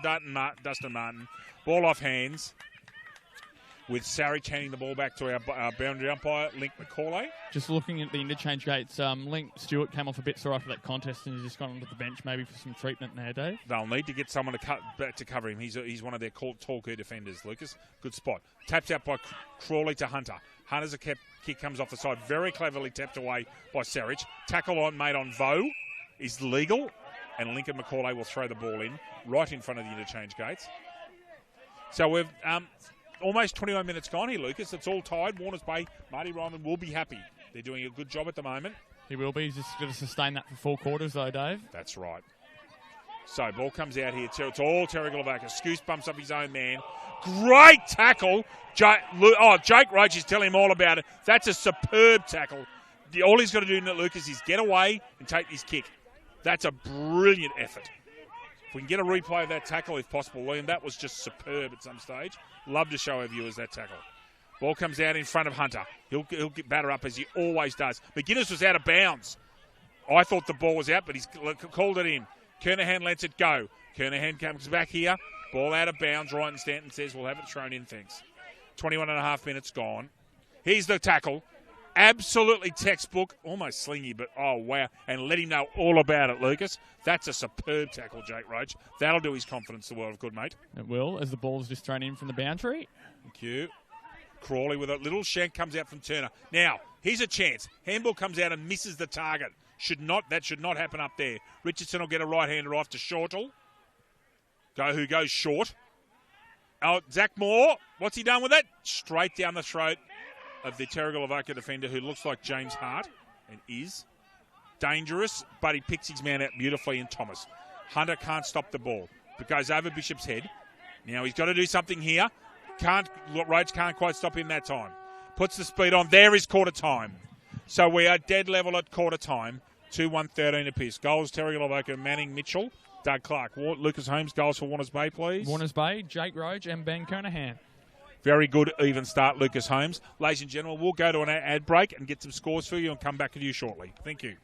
Dustin Martin. Ball off hands. With Sarich handing the ball back to our boundary umpire, Link McCauley. Just looking at the interchange gates, Link Stewart came off a bit sore after that contest and has just gone onto the bench maybe for some treatment there, Dave. They'll need to get someone to cover him. He's one of their tall key defenders, Lucas. Good spot. Tapped out by Crawley to Hunter. Hunter's kick comes off the side. Very cleverly tapped away by Sarich. Tackle made on Vo is legal, and Lincoln McCauley will throw the ball in right in front of the interchange gates. So we've... almost 21 minutes gone here, Lucas. It's all tied. Warners Bay, Marty Ryman will be happy. They're doing a good job at the moment. He will be. He's just going to sustain that for 4 quarters, though, Dave. That's right. So, ball comes out here. It's all Terrigal Avoca. Scoose bumps up his own man. Great tackle. Jake Roach is telling him all about it. That's a superb tackle. All he's got to do, Lucas, is get away and take this kick. That's a brilliant effort. If we can get a replay of that tackle, if possible, Liam, that was just superb at some stage. Love to show our viewers that tackle. Ball comes out in front of Hunter. He'll get batter up as he always does. McGuinness was out of bounds. I thought the ball was out, but he's called it in. Kernahan lets it go. Kernahan comes back here. Ball out of bounds. Ryan Stanton says we'll have it thrown in, thanks. 21 and a half minutes gone. Here's the tackle. Absolutely textbook. Almost slingy, but oh, wow. And let him know all about it, Lucas. That's a superb tackle, Jake Roach. That'll do his confidence the world of good, mate. It will, as the ball's just thrown in from the boundary. Thank you. Crawley with a little shank comes out from Turner. Now, here's a chance. Handball comes out and misses the target. That should not happen up there. Richardson will get a right-hander off to Shortle. Who goes short. Oh, Zach Moore. What's he done with it? Straight down the throat of the Terrigal Avoca defender, who looks like James Hart and is dangerous, but he picks his man out beautifully in Thomas. Hunter can't stop the ball, but goes over Bishop's head. Now he's got to do something here. Roach can't quite stop him that time. Puts the speed on. There is quarter time. So we are dead level at quarter time. 2-1-13 apiece. Goals, Terrigal Avoca, Manning, Mitchell, Doug Clark. Lucas Holmes, goals for Warners Bay, please. Warners Bay, Jake Roach and Ben Kernahan. Very good even start, Lucas Holmes. Ladies and gentlemen, we'll go to an ad break and get some scores for you and come back with you shortly. Thank you.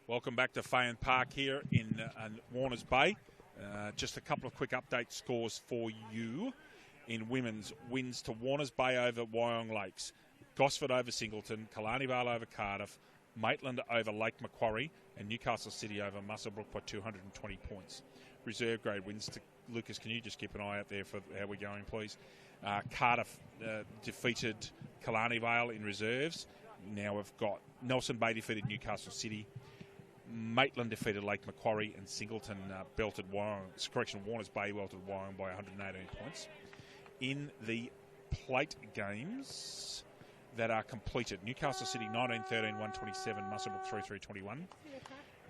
Welcome back to Fayon Park here in Warners Bay. Just a couple of quick update scores for you. In women's, wins to Warners Bay over Wyong Lakes, Gosford over Singleton, Killarney Vale over Cardiff, Maitland over Lake Macquarie, and Newcastle City over Muswellbrook by 220 points. Reserve grade wins to Lucas. Can you just keep an eye out there for how we're going, please? Cardiff defeated Killarney Vale in reserves. Now we've got Nelson Bay defeated Newcastle City. Maitland defeated Lake Macquarie, and Singleton belted Warners Bay belted Wyong by 118 points. In the plate games that are completed, Newcastle City 19-13, 127, Muswellbrook 3-3-21.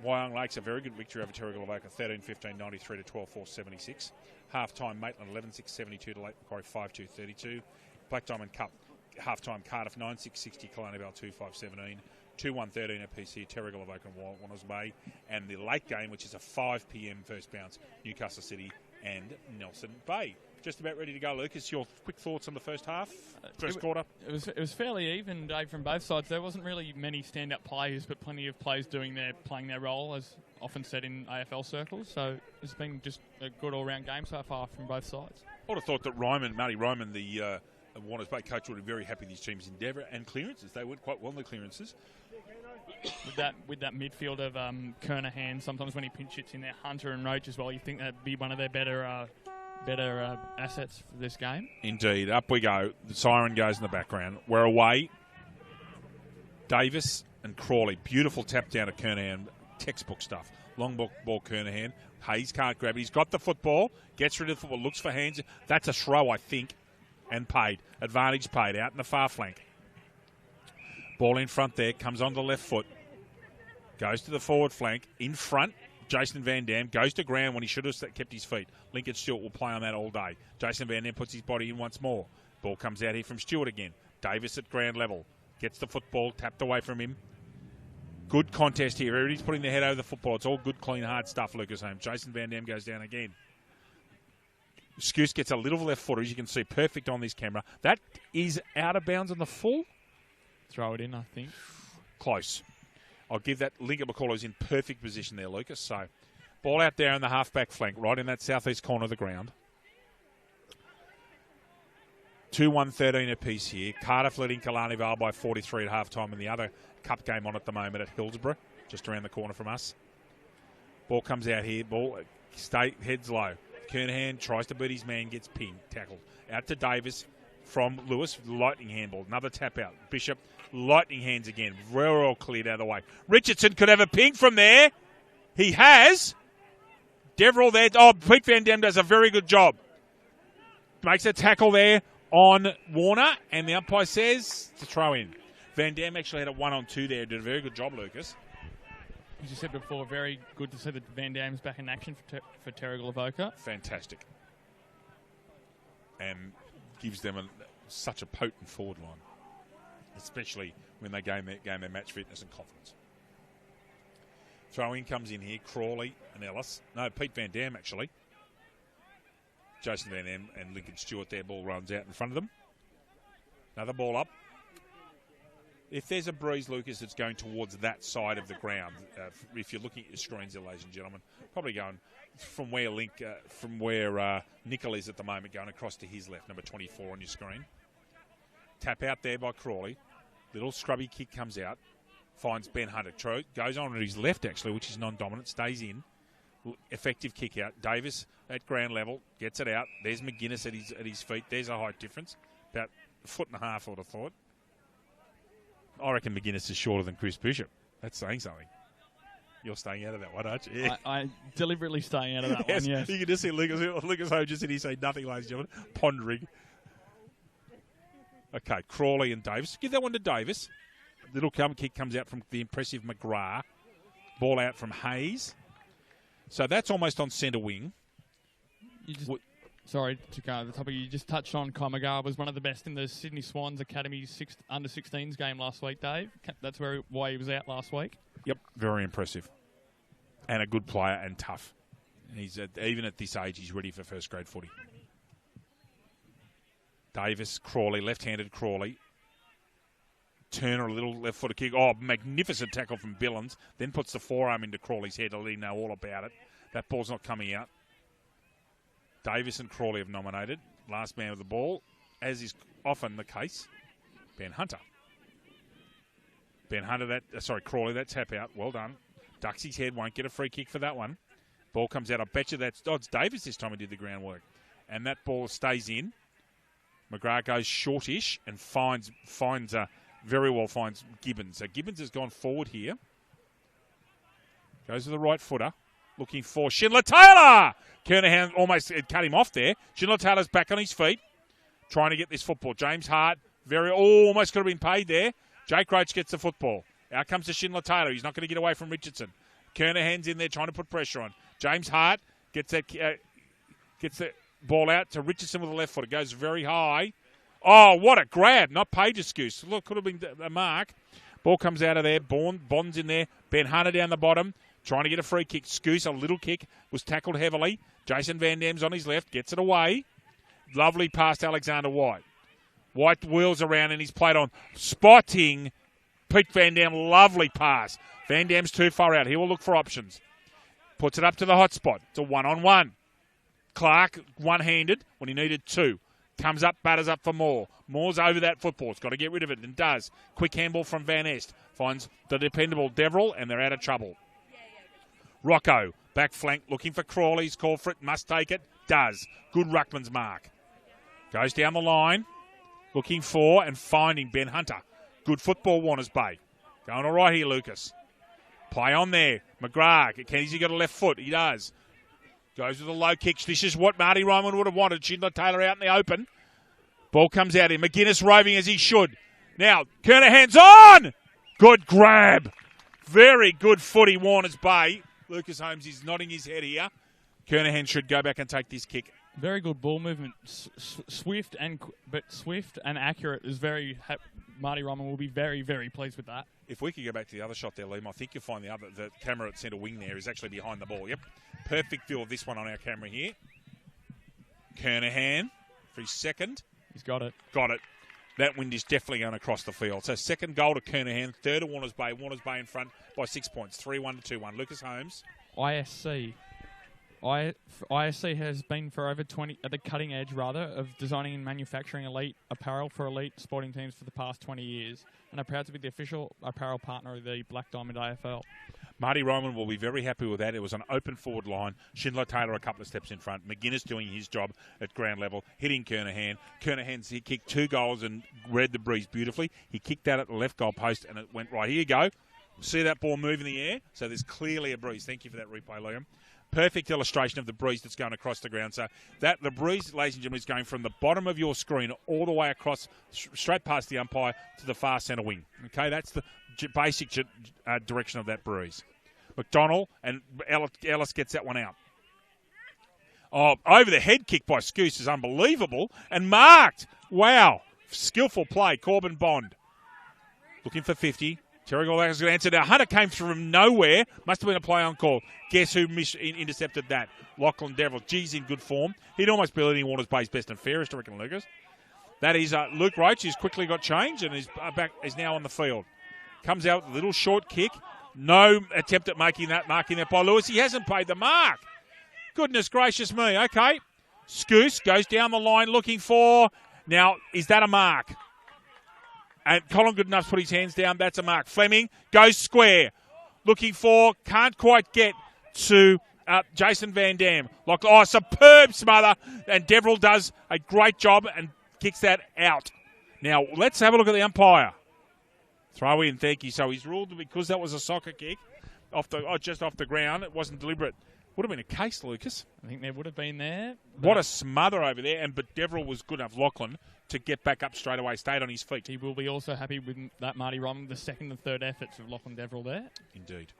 Wyong Lakes a very good victory over Terrigal Avoca 13-15, 93-12, 476. Half-time Maitland 11-6, 72 to Lake Macquarie 5-2, 32. Black Diamond Cup half-time Cardiff 9-6, 60, Killarney Vale 2-5, 17. 2-1-13 apiece here, Terrigal Avoca and Warners Bay. And the late game, which is a 5 p.m. first bounce, Newcastle City and Nelson Bay. Just about ready to go, Lucas. Your quick thoughts on the first half, first quarter? It was fairly even, Dave, from both sides. There wasn't really many stand-up players, but plenty of players playing their role, as often said in AFL circles. So it's been just a good all-round game so far from both sides. I would have thought that Marty Ryman, the Warners Bay coach, would be very happy with his team's endeavour and clearances. They went quite well in the clearances. With that midfield of Kernahan, sometimes when he pinch hits in there, Hunter and Roach as well, you think that'd be one of their better assets for this game. Indeed. Up we go. The siren goes in the background. We're away. Davis and Crawley. Beautiful tap down to Kernahan. Textbook stuff. Long ball Kernahan. Hayes can't grab it. He's got the football. Gets rid of the football. Looks for hands. That's a throw, I think. And paid. Advantage paid. Out in the far flank. Ball in front there. Comes on the left foot. Goes to the forward flank. In front. Jason Van Dam goes to ground when he should have kept his feet. Lincoln Stewart will play on that all day. Jason Van Dam puts his body in once more. Ball comes out here from Stewart again. Davis at ground level. Gets the football tapped away from him. Good contest here. Everybody's putting their head over the football. It's all good, clean, hard stuff, Lucas Holmes. Jason Van Dam goes down again. Scouse gets a little left footer, as you can see, perfect on this camera. That is out of bounds on the full. Throw it in, I think. Close. I'll give that. Lincoln McCall is in perfect position there, Lucas. So, ball out there in the half-back flank, right in that southeast corner of the ground. 2-1-13 apiece here. Cardiff leading Killarney Vale by 43 at half-time, and the other cup game on at the moment at Hillsborough, just around the corner from us. Ball comes out here. Ball heads low. Kernahan tries to beat his man, gets pinned, tackled. Out to Davis from Lewis, lightning handball. Another tap out. Bishop, lightning hands again. Very well cleared out of the way. Richardson could have a ping from there. He has. Deverell there. Oh, Pete Van Dam does a very good job. Makes a tackle there on Warner, and the umpire says to throw in. Van Dam actually had a 1-on-2 there. Did a very good job, Lucas. as you said before, very good to see that Van Dam's back in action for Terrigal Avoca. Fantastic. And gives them such a potent forward line, especially when they gain their match fitness and confidence. Throw-in comes in here, Crawley and Ellis. No, Pete Van Dam, actually. Jason Van Dam and Lincoln Stewart, their ball runs out in front of them. Another ball up. If there's a breeze, Lucas, that's going towards that side of the ground, if you're looking at your screens there, ladies and gentlemen, probably going from where Nickel is at the moment, going across to his left, number 24 on your screen. Tap out there by Crawley. Little scrubby kick comes out. Finds Ben Hunter. Goes on his left, actually, which is non-dominant. Stays in. Effective kick out. Davis at ground level. Gets it out. There's McGuinness at his feet. There's a height difference. About a foot and a half, I would have thought. I reckon McGuinness is shorter than Chris Bishop. That's saying something. You're staying out of that one, aren't you? Yeah. I deliberately staying out of that one, yes. You can just see Lucas Ho just said he say nothing, ladies and gentlemen. Pondering. Okay, Crawley and Davis. Give that one to Davis. Little kick comes out from the impressive McGrath. Ball out from Hayes. So that's almost on centre wing. Sorry to go over the top of you. Just touched on Comagar was one of the best in the Sydney Swans Academy under-16s game last week, Dave. That's why he was out last week. Yep, very impressive. And a good player and tough. And he's even at this age, he's ready for first grade footy. Davis, Crawley, left-handed Crawley. Turner, a little left-footed kick. Oh, magnificent tackle from Billings. Then puts the forearm into Crawley's head to let him know all about it. That ball's not coming out. Davis and Crawley have nominated. Last man with the ball, as is often the case, Ben Hunter. Crawley, that tap out. Well done. Ducks his head, won't get a free kick for that one. Ball comes out. I bet you it's Davis this time who did the groundwork. And that ball stays in. McGrath goes shortish and finds Gibbons. So Gibbons has gone forward here. Goes to the right footer. Looking for Schindler Taylor. Kernahan almost cut him off there. Schindler Taylor's back on his feet. Trying to get this football. James Hart almost could have been paid there. Jake Roach gets the football. Out comes to Schindler Taylor. He's not going to get away from Richardson. Kernahan's in there trying to put pressure on. James Hart gets the ball out to Richardson with the left foot. It goes very high. Oh, what a grab. Not Page's goose. Look, could have been a mark. Ball comes out of there. Bond's in there. Ben Hunter down the bottom. Trying to get a free kick. Scoose, a little kick, was tackled heavily. Jason Van Dam's on his left. Gets it away. Lovely pass to Alexander White. White wheels around and he's played on. Spotting Pete Van Dam. Lovely pass. Van Dam's too far out. He will look for options. Puts it up to the hot spot. It's a one-on-one. Clark, one-handed when he needed two. Comes up, batters up for Moore. Moore's over that football. He's got to get rid of it and does. Quick handball from Van Est. Finds the dependable Deverell and they're out of trouble. Rocco, back flank, looking for Crawley. He's called for it, must take it. Does. Good ruckman's mark. Goes down the line, looking for and finding Ben Hunter. Good football, Warners Bay. Going all right here, Lucas. Play on there. McGrath, has he got a left foot? He does. Goes with a low kick. This is what Marty Ryman would have wanted. Schindler Taylor out in the open. Ball comes out here. McGuinness roving as he should. Now, Kernahan's on! Good grab. Very good footy, Warners Bay. Lucas Holmes is nodding his head here. Kernahan should go back and take this kick. Very good ball movement. Swift and accurate is very... Marty Ryman will be very, very pleased with that. If we could go back to the other shot there, Liam, I think you'll find the camera at centre wing there is actually behind the ball. Yep. Perfect view of this one on our camera here. Kernahan for his second. He's got it. Got it. That wind is definitely going across the field. So second goal to Kernahan, third to Warners Bay. Warners Bay in front by 6 points, 3-1 to 2-1. Lucas Holmes. ISC has been for over 20 at the cutting edge of designing and manufacturing elite apparel for elite sporting teams for the past 20 years, and are proud to be the official apparel partner of the Black Diamond AFL. Marty Ryman will be very happy with that. It was an open forward line. Schindler Taylor a couple of steps in front. McGuinness doing his job at ground level, hitting Kernahan. He kicked 2 goals and read the breeze beautifully. He kicked that at the left goal post and it went right. Here you go. See that ball move in the air? So there's clearly a breeze. Thank you for that replay, Liam. Perfect illustration of the breeze that's going across the ground. So the breeze, ladies and gentlemen, is going from the bottom of your screen all the way across, straight past the umpire to the far centre wing. Okay, that's the basic direction of that breeze. McDonald, and Ellis gets that one out. Oh, over the head kick by Scoose is unbelievable. And marked. Wow. Skillful play. Corbin Bond. Looking for 50. Terrigal is going to answer. Now, Hunter came from nowhere. Must have been a play on call. Guess who intercepted that? Lachlan Devil. Geez, in good form. He'd almost be leading Warner's Bay's best and fairest, I reckon, Lucas. That is Luke Roach, who's quickly got change and is now on the field. Comes out with a little short kick. No attempt at marking that by Lewis. He hasn't paid the mark. Goodness gracious me. Okay. Scoose goes down the line looking for... Now, is that a mark? And Colin Goodenough's put his hands down. That's a mark. Fleming goes square. Looking for... Can't quite get to Jason Van Dam. Superb smother. And Deverell does a great job and kicks that out. Now, let's have a look at the umpire. Throw in, thank you. So he's ruled because that was a soccer kick just off the ground. It wasn't deliberate. Would have been a case, Lucas. I think there would have been there. What a smother over there. But Deverell was good enough, Lachlan, to get back up straight away, stayed on his feet. He will be also happy with that, Marty Rom, the second and third efforts of Lachlan Deverell there. Indeed.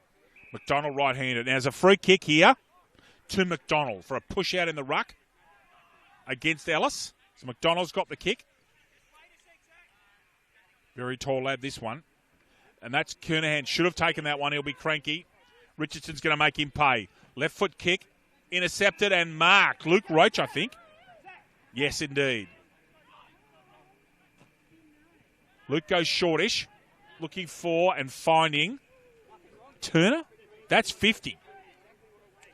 McDonald right-handed. Now, there's a free kick here to McDonald for a push out in the ruck against Ellis. So McDonald's got the kick. Very tall lad, this one. And that's Kernahan. Should have taken that one. He'll be cranky. Richardson's going to make him pay. Left foot kick. Intercepted and marked. Luke Roach, I think. Yes, indeed. Luke goes shortish. Looking for and finding Turner. That's 50.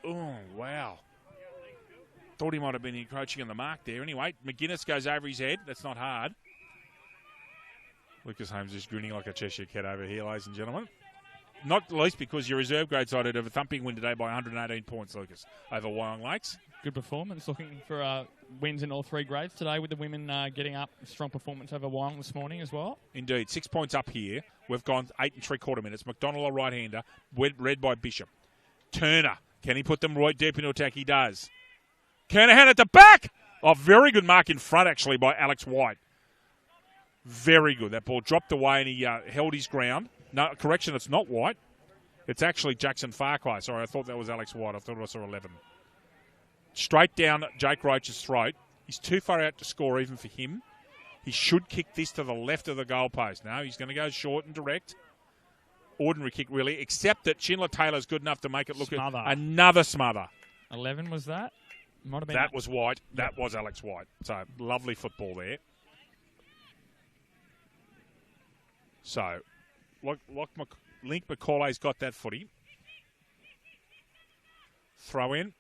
Oh, wow. Thought he might have been encroaching on the mark there. Anyway, McGuinness goes over his head. That's not hard. Lucas Holmes is grinning like a Cheshire cat over here, ladies and gentlemen. Not least because your reserve grade side had a thumping win today by 118 points, Lucas, over Wyong Lakes. Good performance. Looking for wins in all three grades today with the women getting up. Strong performance over Wyong this morning as well. Indeed. 6 points up here. We've gone 8 3/4 minutes. McDonald, a right-hander, read by Bishop. Turner. Can he put them right deep into attack? He does. Kernahan at the back. Oh, very good mark in front, actually, by Alex White. Very good. That ball dropped away and he held his ground. No, correction, it's not White. It's actually Jackson Farquhar. Sorry, I thought that was Alex White. I thought I saw 11. Straight down Jake Roach's throat. He's too far out to score even for him. He should kick this to the left of the goalpost. No, he's going to go short and direct. Ordinary kick, really, except that Schindler Taylor's good enough to make it look at another smother. 11 was that? Might have been. That was White. That was Alex White. So, lovely football there. So, Link McCauley's got that footy. Throw in.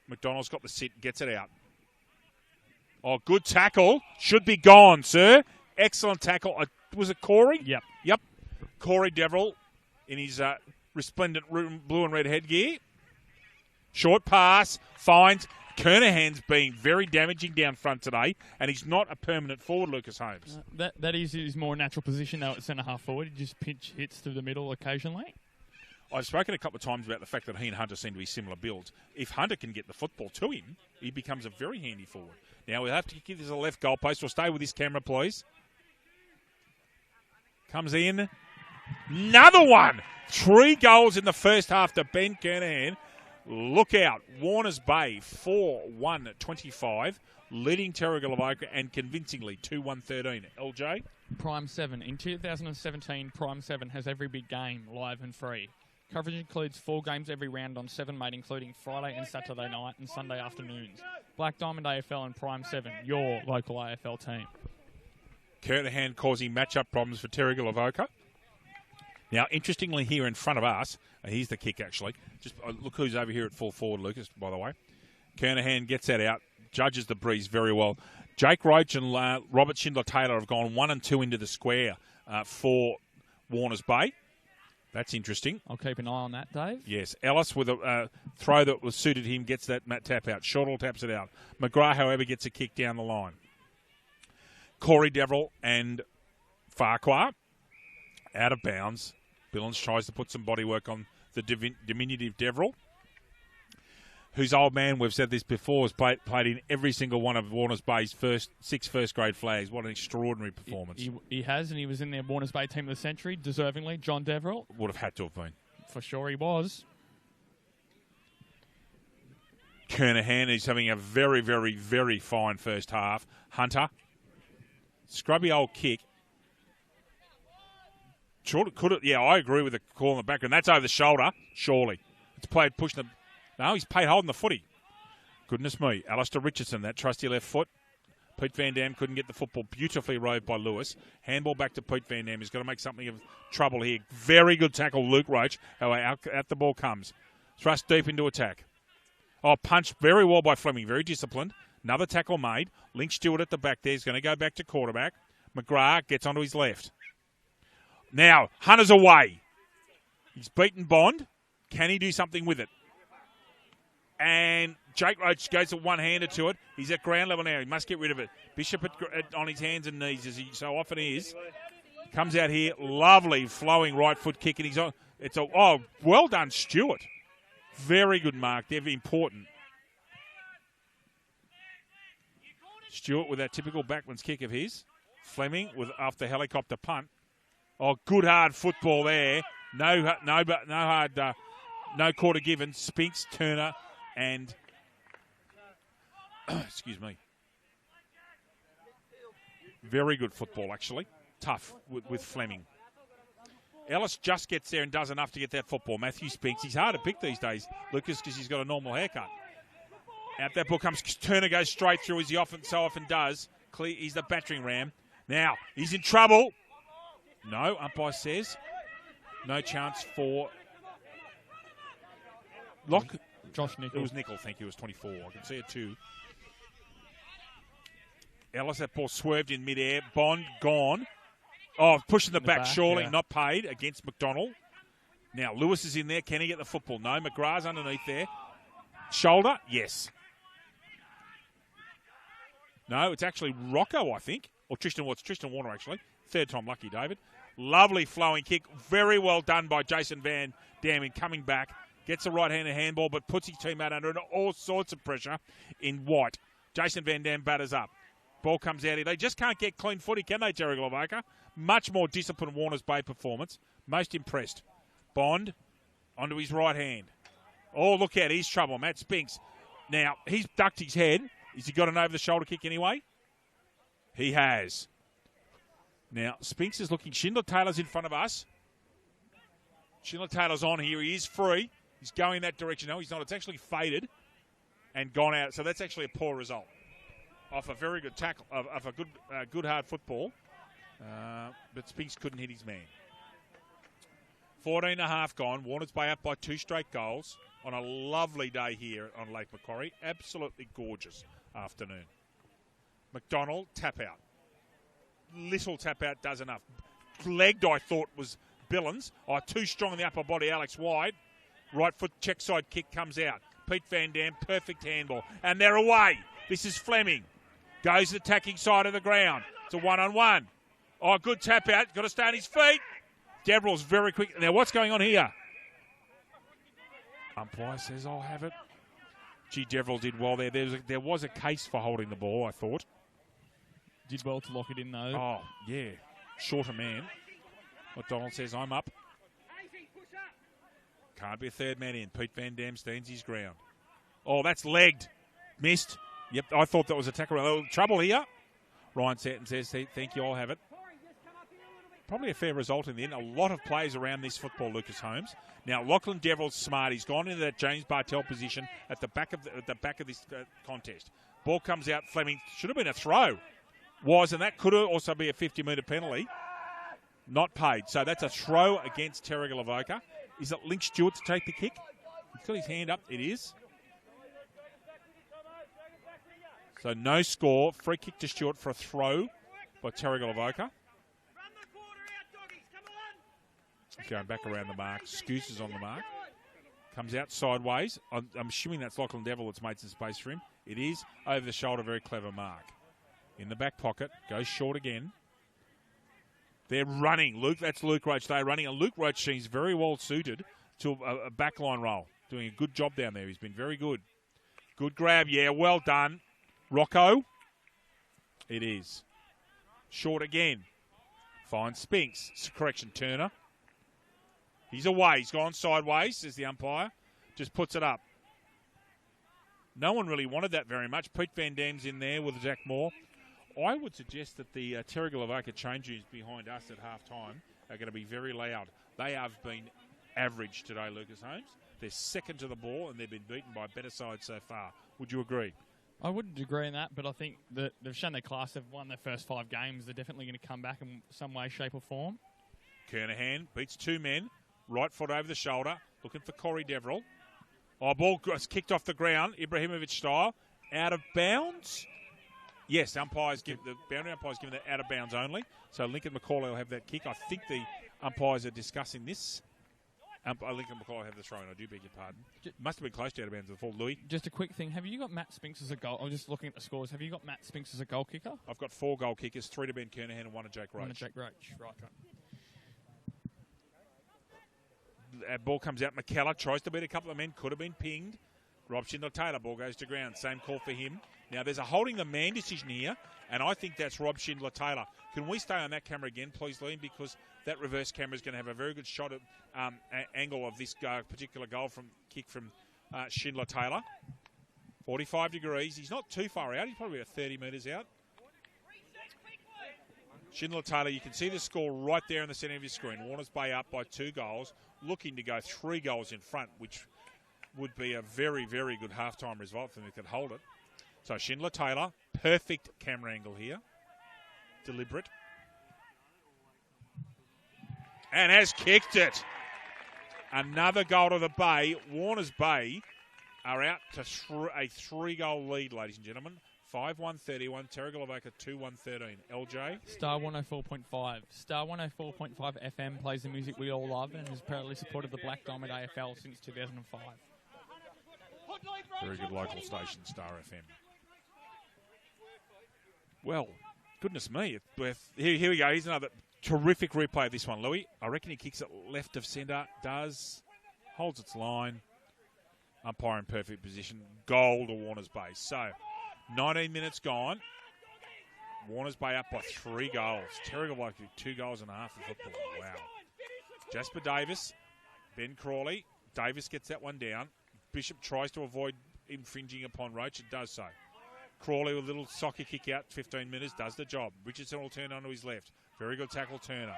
McDonald's got the sit, gets it out. Oh, good tackle. Should be gone, sir. Excellent tackle. Was it Corey? Yep. Corey Deverell in his resplendent blue and red headgear. Short pass. Finds. Kernahan's been very damaging down front today, and he's not a permanent forward, Lucas Holmes. That is his more natural position, though, at centre-half forward. He just pinch hits through the middle occasionally. I've spoken a couple of times about the fact that he and Hunter seem to be similar builds. If Hunter can get the football to him, he becomes a very handy forward. Now, we'll have to give this a left goalpost. We'll stay with this camera, please. Comes in. Another one! 3 goals in the first half to Ben Kernahan. Look out. Warners Bay 4-1-25, leading Terrigal Avoca and convincingly 2-1-13. LJ? Prime 7. In 2017, Prime 7 has every big game live and free. Coverage includes 4 games every round on 7, mate, including Friday and Saturday night and Sunday afternoons. Black Diamond AFL and Prime 7, your local AFL team. Kernahan causing matchup problems for Terrigal Avoca. Now, interestingly, here in front of us, here's the kick, actually. Just look who's over here at full forward, Lucas, by the way. Kernahan gets that out, judges the breeze very well. Jake Roach and Robert Schindler-Taylor have gone 1 and 2 into the square for Warners Bay. That's interesting. I'll keep an eye on that, Dave. Yes. Ellis, with a throw that was suited him, gets that tap out. Shortall taps it out. McGrath, however, gets a kick down the line. Corey Deverell and Farquhar out of bounds. Billings tries to put some bodywork on the diminutive Deverell, whose old man, we've said this before, has played in every single one of Warners Bay's 6 first-grade flags. What an extraordinary performance. He has, and he was in the Warners Bay Team of the Century, deservingly. John Deverell. Would have had to have been. For sure he was. Kernahan is having a very, very, very fine first half. Hunter. Scrubby old kick. Could it? Yeah, I agree with the call in the background. That's over the shoulder, surely. It's played pushing the... No, he's paid holding the footy. Goodness me. Alistair Richardson, that trusty left foot. Pete Van Dam couldn't get the football. Beautifully rode by Lewis. Handball back to Pete Van Dam. He's got to make something of trouble here. Very good tackle, Luke Roach. How out the ball comes. Thrust deep into attack. Oh, punched very well by Fleming. Very disciplined. Another tackle made. Link Stewart at the back there. He's going to go back to quarterback. McGrath gets onto his left. Now, Hunter's away. He's beaten Bond. Can he do something with it? And Jake Roach goes one-handed to it. He's at ground level now. He must get rid of it. Bishop on his hands and knees, as he so often is. Comes out here. Lovely flowing right foot kick. And he's on. Well done, Stewart. Very good mark. They're important. Stewart with that typical backman's kick of his. Fleming with after helicopter punt. Oh, good hard football there. No quarter given. Spinks, Turner, and excuse me. Very good football, actually. Tough with Fleming. Ellis just gets there and does enough to get that football. Matthew Spinks. He's hard to pick these days, Lucas, because he's got a normal haircut. Out that ball comes Turner, goes straight through as he so often does. He's the battering ram. Now, he's in trouble. No, umpire says. No chance for Lock. Josh Nickel. It was Nickel, thank you. It was 24. I can see it too. Ellis, that ball swerved in midair. Bond, gone. Oh, pushing the back, surely. Yeah. Not paid against McDonald. Now, Lewis is in there. Can he get the football? No. McGrath's underneath there. Shoulder? Yes. No, it's actually Rocco, I think. Or Tristan Warner, actually. Third time lucky, David. Lovely flowing kick. Very well done by Jason Van Dam in coming back. Gets a right-handed handball, but puts his teammate under all sorts of pressure in white. Jason Van Dam batters up. Ball comes out here. They just can't get clean footy, can they, Terrigal Avoca? Much more disciplined Warner's Bay performance. Most impressed. Bond onto his right hand. Oh, look out. He's trouble. Matt Spinks. Now, he's ducked his head. Has he got an over-the-shoulder kick anyway? He has. Now, Spinks is looking. Schindler Taylor's in front of us. Schindler Taylor's on here. He is free. He's going that direction. No, he's not. It's actually faded and gone out. So that's actually a poor result. Off a very good tackle, of a good hard football. But Spinks couldn't hit his man. 14.5 gone. Warners Bay up by 2 straight goals on a lovely day here on Lake Macquarie. Absolutely gorgeous afternoon. McDonald, tap out. Little tap out does enough. Legged, I thought, was Billings. Too strong in the upper body, Alex Wide. Right foot check side kick comes out. Pete Van Dam, perfect handball. And they're away. This is Fleming. Goes to the attacking side of the ground. It's a one-on-one. Oh, good tap out. Got to stay on his feet. Deverell's very quick. Now, what's going on here? Umpire says, I'll have it. Gee, Deverell did well there. There was a case for holding the ball, I thought. Did well to lock it in, though. Oh, yeah. Shorter man. McDonald says, I'm up. Can't be a third man in. Pete Van Dam stands his ground. Oh, that's legged. Missed. Yep, I thought that was a tackle. A little trouble here. Ryan Seton says, thank you, I'll have it. Probably a fair result in the end. A lot of players around this football, Lucas Holmes. Now, Lachlan Deverell's smart. He's gone into that James Bartell position at the back of this contest. Ball comes out. Fleming should have been a throw. And that could also be a 50-metre penalty. Not paid. So that's a throw against Terrigal Avoca. Is it Link Stewart to take the kick? He's got his hand up. It is. So no score. Free kick to Stewart for a throw by Terrigal Avoca. Going back around the mark. Scoose is on the mark. Comes out sideways. I'm assuming that's Lachlan Deverell that's made some space for him. It is. Over the shoulder. Very clever mark. In the back pocket. Goes short again. They're running. That's Luke Roach. They're running. And Luke Roach seems very well suited to a backline role. Doing a good job down there. He's been very good. Good grab. Yeah, well done. Rocco. It is. Short again. Finds Spinks. Correction, Turner. He's away. He's gone sideways, says the umpire. Just puts it up. No one really wanted that very much. Pete Van Dam's in there with Zach Moore. I would suggest that the Terrigal Avoca change rooms behind us at half-time are going to be very loud. They have been average today, Lucas Holmes. They're second to the ball, and they've been beaten by better sides so far. Would you agree? I wouldn't agree on that, but I think that they've shown their class. They've won their first 5 games. They're definitely going to come back in some way, shape or form. Kernahan beats 2 men. Right foot over the shoulder. Looking for Corey Deverill. Oh, ball was kicked off the ground. Ibrahimovic style. Out of bounds. Yes, the boundary umpire's given that out of bounds only. So Lincoln McCauley will have that kick. I think the umpires are discussing this. Lincoln McCauley will have the throw in. I do beg your pardon. Must have been close to out of bounds before Louis. Just a quick thing. Have you got Matt Spinks as a goal? I'm just looking at the scores. Have you got Matt Spinks as a goal kicker? I've got 4 goal kickers, 3 to Ben Kernahan and 1 to Jake Roach. 1 to Jake Roach. Right. Ball comes out. McKellar tries to beat a couple of men. Could have been pinged. Rob Schindler-Taylor. Ball goes to ground. Same call for him. Now, there's a holding the man decision here, and I think that's Rob Schindler-Taylor. Can we stay on that camera again, please, Liam? Because that reverse camera is going to have a very good shot at angle of this particular kick from Schindler-Taylor. 45 degrees. He's not too far out. He's probably about 30 metres out. Schindler-Taylor, you can see the score right there in the centre of your screen. Warners Bay up by 2 goals, looking to go 3 goals in front, which would be a very, very good halftime result for them if they could hold it. So Schindler-Taylor, perfect camera angle here. Deliberate. And has kicked it. Another goal to the Bay. Warners Bay are out to a 3-goal lead, ladies and gentlemen. 5-1-31, Terrigal Avoca 2-1-13. LJ? Star 104.5. Star 104.5 FM plays the music we all love and has proudly supported the Black Diamond AFL since 2005. Very good local station, Star FM. Well, goodness me. Here we go. Here's another terrific replay of this one, Louis. I reckon he kicks it left of centre. Does. Holds its line. Umpire in perfect position. Goal to Warners Bay. So, 19 minutes gone. Warners Bay up by 3 goals. Terrigal like 2 goals and a half of football. Wow. Jasper Davis. Ben Crawley. Davis gets that one down. Bishop tries to avoid infringing upon Roach. It does so. Crawley with a little soccer kick out, 15 metres, does the job. Richardson will turn onto his left. Very good tackle, Turner.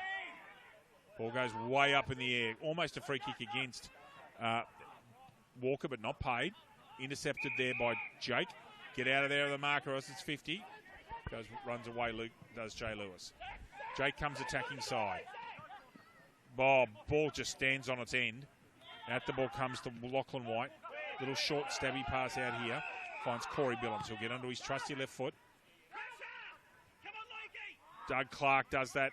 Ball goes way up in the air. Almost a free kick against Walker, but not paid. Intercepted there by Jake. Get out of there, the marker, or else it's 50. Runs away, does Jay Lewis. Jake comes attacking side. Ball just stands on its end. Out the ball comes to Lachlan White. Little short stabby pass out here. Finds Corey Billings. He'll get onto his trusty left foot. Doug Clark does that.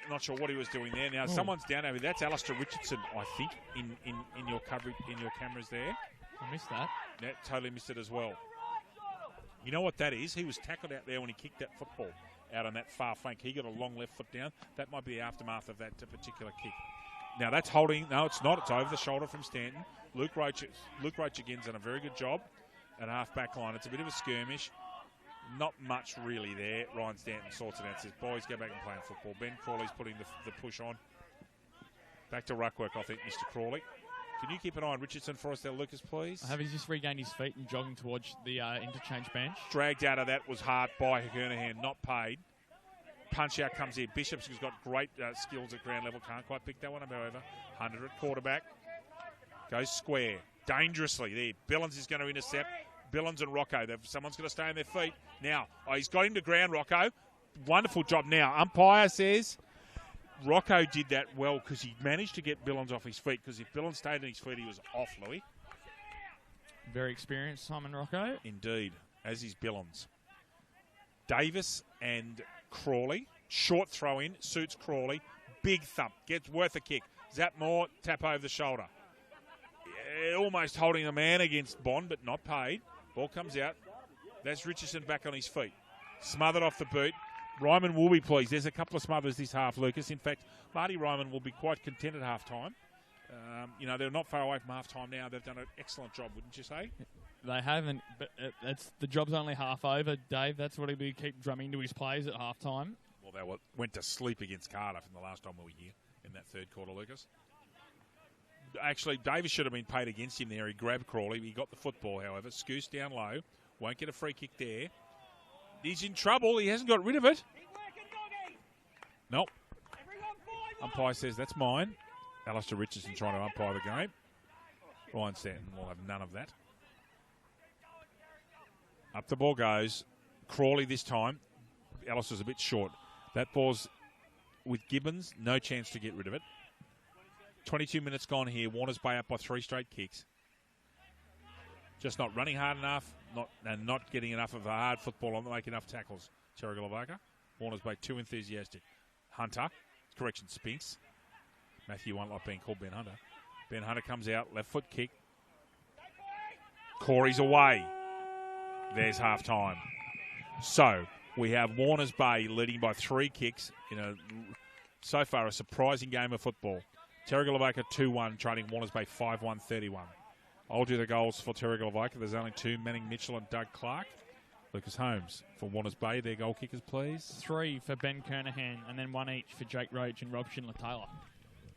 Not sure what he was doing there. Now someone's down over. That's Alistair Richardson, I think, in your coverage, in your cameras there. I missed that. Yeah, totally missed it as well. You know what that is? He was tackled out there when he kicked that football out on that far flank. He got a long left foot down. That might be the aftermath of that particular kick. Now that's holding. No, it's not. It's over the shoulder from Stanton. Luke Roach again's done a very good job at half-back line. It's a bit of a skirmish. Not much really there. Ryan Stanton sorts it out. Says, boys, go back and play football. Ben Crawley's putting the push on. Back to ruck work, I think, Mr. Crawley. Can you keep an eye on Richardson for us there, Lucas, please? He's just regained his feet and jogging towards the interchange bench. Dragged out of that was hard by Kernahan, not paid. Punch out comes here. Bishop's, who's got great skills at ground level, can't quite pick that one up, however. Hunter at quarterback. Goes square. Dangerously there. Billings is going to intercept. Billings and Rocco. Someone's going to stay on their feet. Now, he's got him to ground, Rocco. Wonderful job now. Umpire says Rocco did that well because he managed to get Billings off his feet, because if Billings stayed on his feet, he was off, Louis. Very experienced, Simon Rocco. Indeed, as is Billings. Davis and Crawley. Short throw in. Suits Crawley. Big thump. Gets worth a kick. Zap Moore. Tap over the shoulder. Almost holding the man against Bond, but not paid. Ball comes out. That's Richardson back on his feet. Smothered off the boot. Ryman will be pleased. There's a couple of smothers this half, Lucas. In fact, Marty Ryman will be quite content at half-time. They're not far away from half-time now. They've done an excellent job, wouldn't you say? They haven't, but the job's only half over, Dave. That's what he'll keep drumming to his players at half-time. Well, they went to sleep against Cardiff in the last time we were here, in that third quarter, Lucas. Actually, Davis should have been paid against him there. He grabbed Crawley. He got the football, however. Scoose down low. Won't get a free kick there. He's in trouble. He hasn't got rid of it. Nope. Umpire says that's mine. Alistair Richardson trying to umpire the game. Ryan Stanton will have none of that. Up the ball goes. Crawley this time. Alistair's a bit short. That ball's with Gibbons. No chance to get rid of it. 22 minutes gone here. Warners Bay up by 3 straight kicks. Just not running hard enough, not getting enough of a hard football on, make enough tackles. Terrigal Avoca. Warners Bay too enthusiastic. Hunter. Correction, Spinks. Matthew won't like being called Ben Hunter. Ben Hunter comes out, left foot kick. Corey's away. There's half time. So we have Warners Bay leading by 3 kicks in so far a surprising game of football. Terrigal Avoca 2-1, trailing Warners Bay 5-1, 31. I'll do the goals for Terrigal Avoca. There's only 2, Manning Mitchell and Doug Clark. Lucas Holmes for Warners Bay, their goal kickers, please. 3 for Ben Kernahan, and then 1 each for Jake Roach and Rob Schindler-Taylor.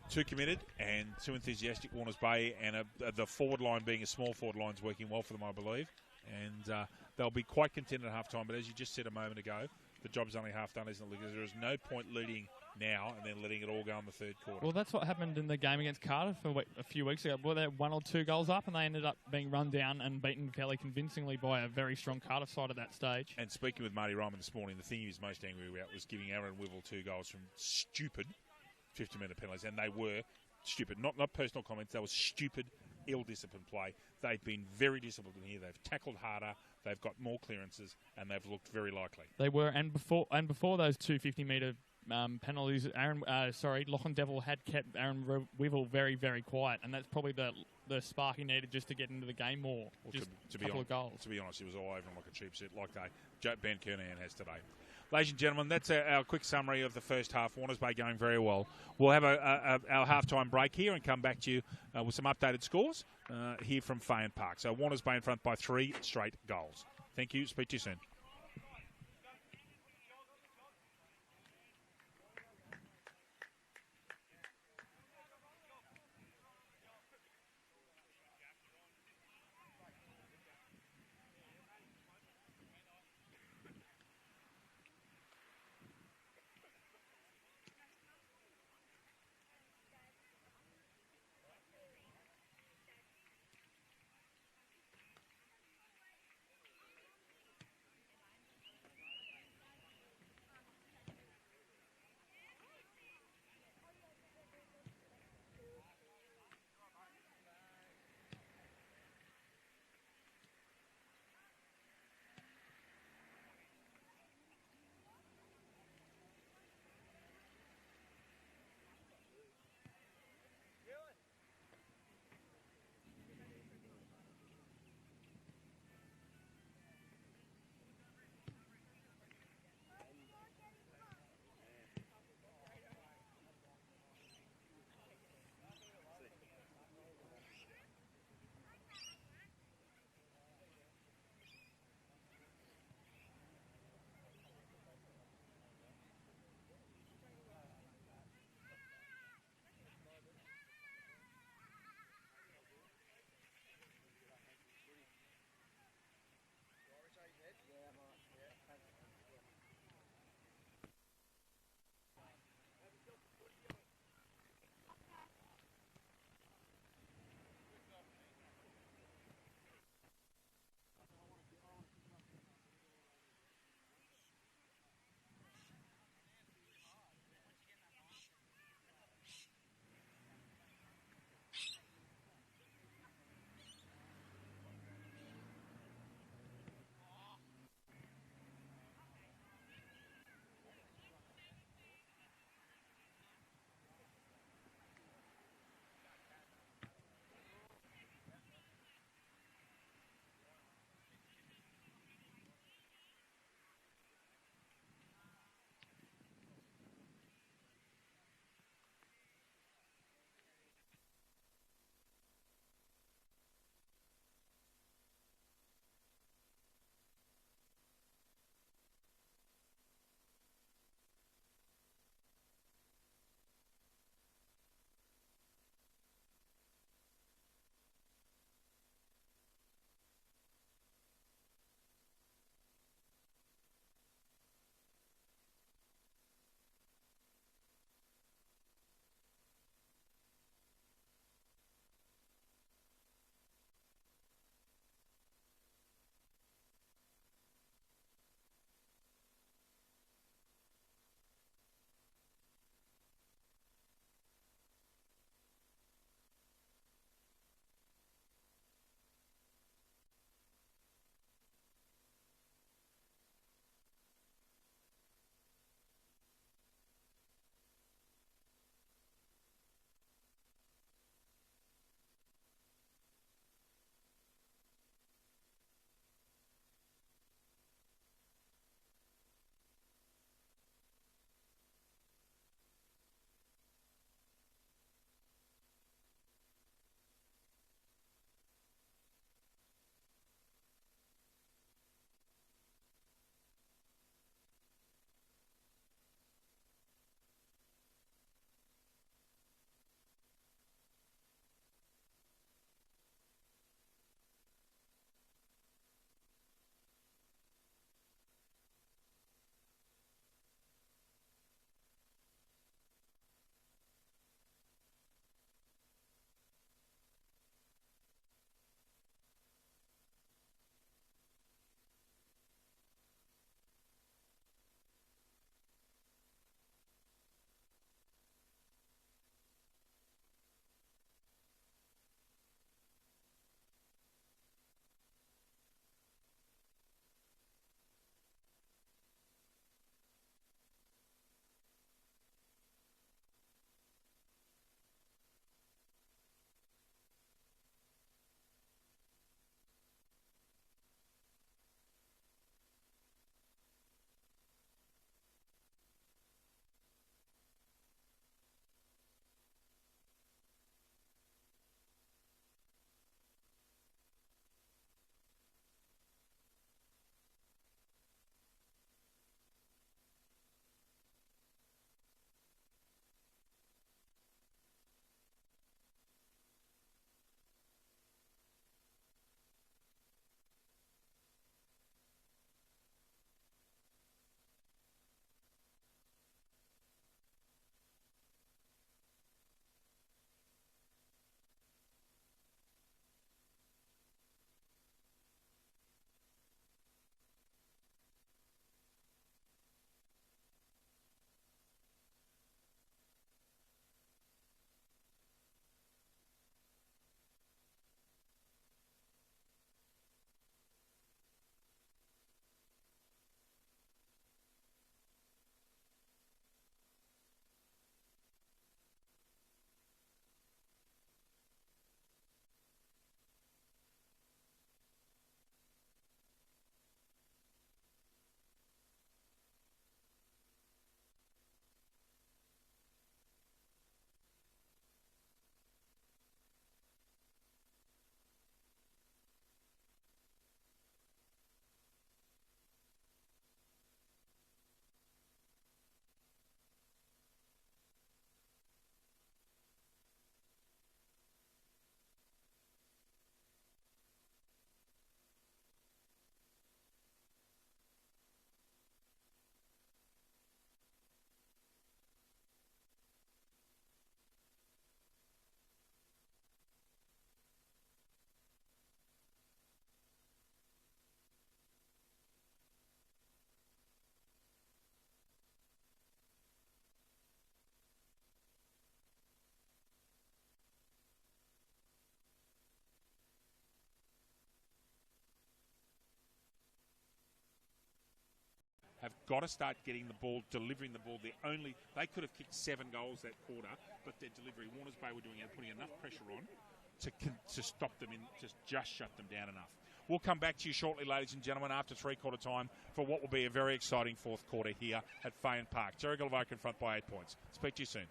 2 committed and 2 enthusiastic Warners Bay, and the forward line being a small forward line is working well for them, I believe. And they'll be quite content at half-time, but as you just said a moment ago, the job's only half done, isn't it, Lucas? There is no point leading now and then letting it all go in the third quarter. Well, that's what happened in the game against Cardiff a few weeks ago. Well, they're 1 or 2 goals up, and they ended up being run down and beaten fairly convincingly by a very strong Cardiff side at that stage. And speaking with Marty Ryman this morning, the thing he was most angry about was giving Aaron Wivel 2 goals from stupid 50-metre penalties, and they were stupid. Not personal comments. They were stupid, ill-disciplined play. They've been very disciplined in here. They've tackled harder. They've got more clearances, and they've looked very likely. They were, and before those 2 50-metre penalties, Lachlan Devil had kept Aaron Wivel very, very quiet, and that's probably the spark he needed just to get into the game more. Well, just a couple of goals. To be honest, he was all over him like a cheap suit, like Ben Kernahan has today. Ladies and gentlemen, that's our quick summary of the first half. Warners Bay going very well. We'll have our half-time break here and come back to you with some updated scores here from Fayette Park. So Warners Bay in front by 3 straight goals. Thank you. Speak to you soon. have got to start getting the ball, delivering the ball. They could have kicked 7 goals that quarter, but their delivery, Warners Bay were putting enough pressure on to stop them, just shut them down enough. We'll come back to you shortly, ladies and gentlemen, after three-quarter time for what will be a very exciting fourth quarter here at Fayette Park. Terrigal Avoca in front by 8 points. Speak to you soon.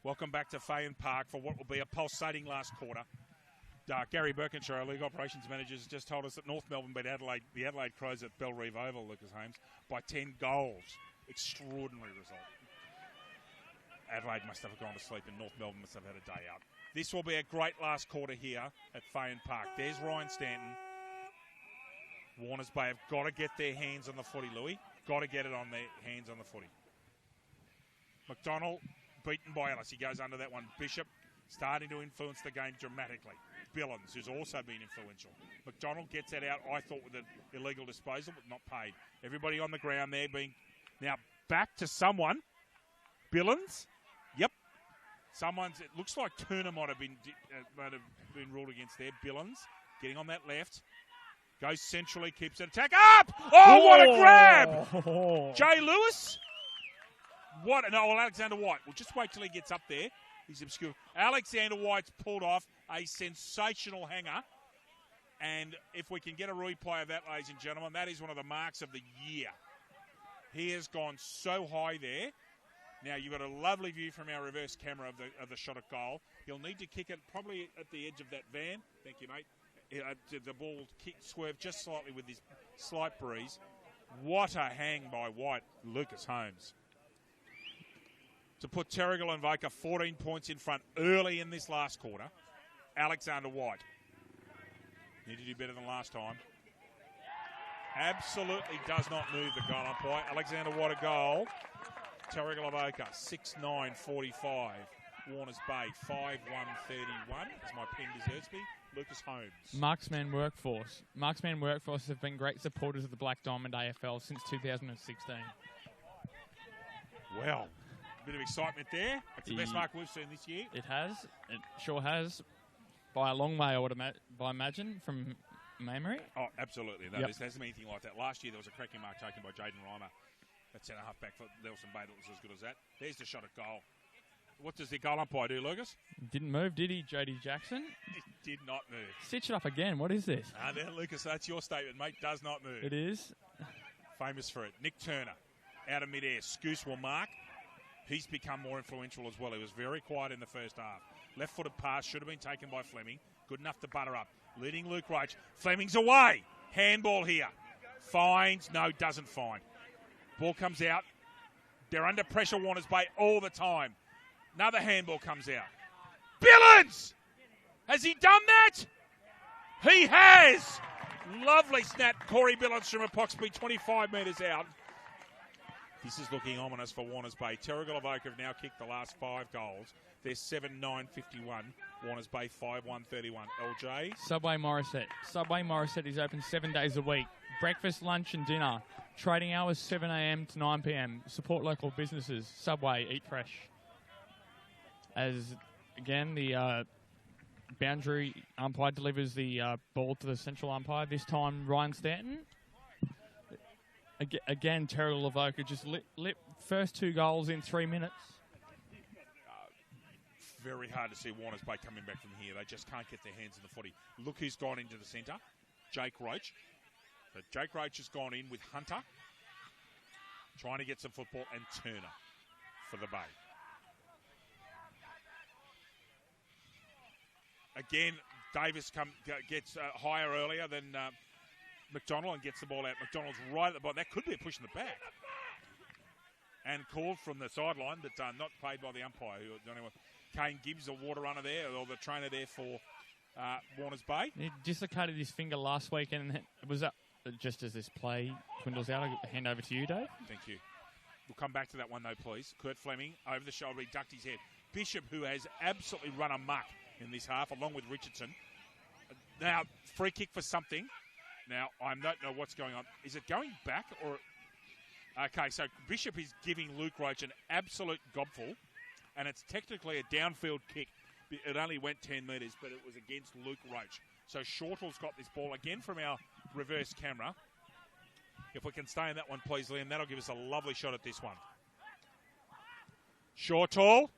Welcome back to Fayette Park for what will be a pulsating last quarter. Gary Birkinshaw, our League Operations Manager, has just told us that North Melbourne beat the Adelaide Crows at Bellerive Oval, Lucas Holmes, by 10 goals. Extraordinary result. Adelaide must have gone to sleep and North Melbourne must have had a day out. This will be a great last quarter here at Fayette Park. There's Ryan Stanton. Warners Bay have got to get their hands on the footy, Louis. Got to get it on their hands on the footy. McDonald beaten by Ellis. He goes under that one. Bishop starting to influence the game dramatically. Billins, who's also been influential. McDonald gets that out, I thought, with an illegal disposal, but not paid. Everybody on the ground there being now back to someone. Billins, yep. It looks like Turner might have been ruled against there. Billins getting on that left. Goes centrally, keeps an attack up. Oh, what a grab! Jay Lewis. Alexander White. We'll just wait till he gets up there. He's obscure. Alexander White's pulled off a sensational hanger. And if we can get a replay of that, ladies and gentlemen, that is one of the marks of the year. He has gone so high there. Now, you've got a lovely view from our reverse camera of the shot at goal. He'll need to kick it probably at the edge of that van. Thank you, mate. The ball swerved just slightly with this slight breeze. What a hang by White, Lucas Holmes. To put Terrigal and Avoca 14 points in front early in this last quarter. Alexander White. Need to do better than last time. Absolutely does not move the goal umpire. Alexander White a goal. Terrigal Avoca 6-9-45. Warners Bay 5-1-31. As my pen deserts me. Lucas Holmes. Marksman Workforce. Marksman Workforce have been great supporters of the Black Diamond AFL since 2016. Well, a bit of excitement there. It's the best mark we've seen this year. It has. It sure has. By a long way, I would imagine, from memory. Oh, absolutely. No, there hasn't been anything like that. Last year, there was a cracking mark taken by Jaden Reimer. That centre half back for Nelson Bay that was as good as that. There's the shot at goal. What does the goal umpire do, Lucas? Didn't move, did he, J.D. Jackson? He did not move. Stitch it up again. What is this? There, Lucas, that's your statement, mate. Does not move. It is. Famous for it. Nick Turner, out of midair. Scoose will mark. He's become more influential as well. He was very quiet in the first half. Left-footed pass should have been taken by Fleming. Good enough to butter up. Leading Luke Roach. Fleming's away. Handball here. Finds. No, doesn't find. Ball comes out. They're under pressure, Warners Bay, all the time. Another handball comes out. Billins! Has he done that? He has! Lovely snap. Corey Billins from Epoxby, 25 metres out. This is looking ominous for Warners Bay. Terrigal Avoca have now kicked the last 5 goals. They're 7-9-51. Warners Bay 5-1-31. LJ? Subway Morisset. Subway Morisset is open 7 days a week. Breakfast, lunch and dinner. Trading hours 7 a.m. to 9 p.m. Support local businesses. Subway, eat fresh. As, again, the boundary umpire delivers the ball to the central umpire. This time, Ryan Stanton. Again, Terrigal Avoca just lit first 2 goals in 3 minutes. Very hard to see Warners Bay coming back from here. They just can't get their hands in the footy. Look who's gone into the centre. Jake Roach. So Jake Roach has gone in with Hunter. Trying to get some football, and Turner for the Bay. Again, Davis gets higher earlier than McDonald and gets the ball out. McDonald's right at the bottom. That could be a push in the back. And called from the sideline, but not paid by the umpire. Kane Gibbs, the water runner there, or the trainer there for Warners Bay. He dislocated his finger last week, and it was up just as this play dwindles out. I'll hand over to you, Dave. Thank you. We'll come back to that one, though, please. Kurt Fleming, over the shoulder, he ducked his head. Bishop, who has absolutely run amok in this half, along with Richardson. Now, free kick for something. Now, I don't know what's going on. Is it going back or... Okay, so Bishop is giving Luke Roach an absolute gobful, and it's technically a downfield kick. It only went 10 metres, but it was against Luke Roach. So Shortall's got this ball again from our reverse camera. If we can stay in that one, please, Liam, that'll give us a lovely shot at this one. Shortall.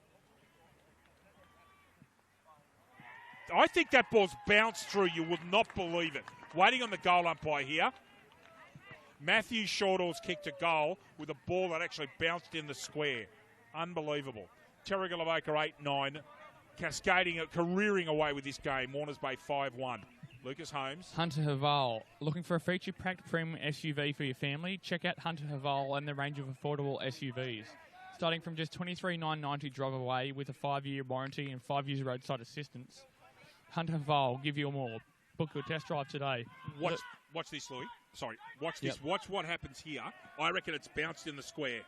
I think that ball's bounced through. You would not believe it. Waiting on the goal umpire here. Matthew Shortall's kicked a goal with a ball that actually bounced in the square. Unbelievable. Terrigal Avoca 8-9. Cascading, careering away with this game. Warners Bay 5-1. Lucas Holmes. Hunter Haval. Looking for a feature-packed premium SUV for your family? Check out Hunter Haval and the range of affordable SUVs. Starting from just $23,990 drive away with a 5-year warranty and 5 years roadside assistance. Hunter Haval will give you more. Book your test drive today. Watch this, Louis. Sorry, watch this. Yep. Watch what happens here. I reckon it's bounced in the square.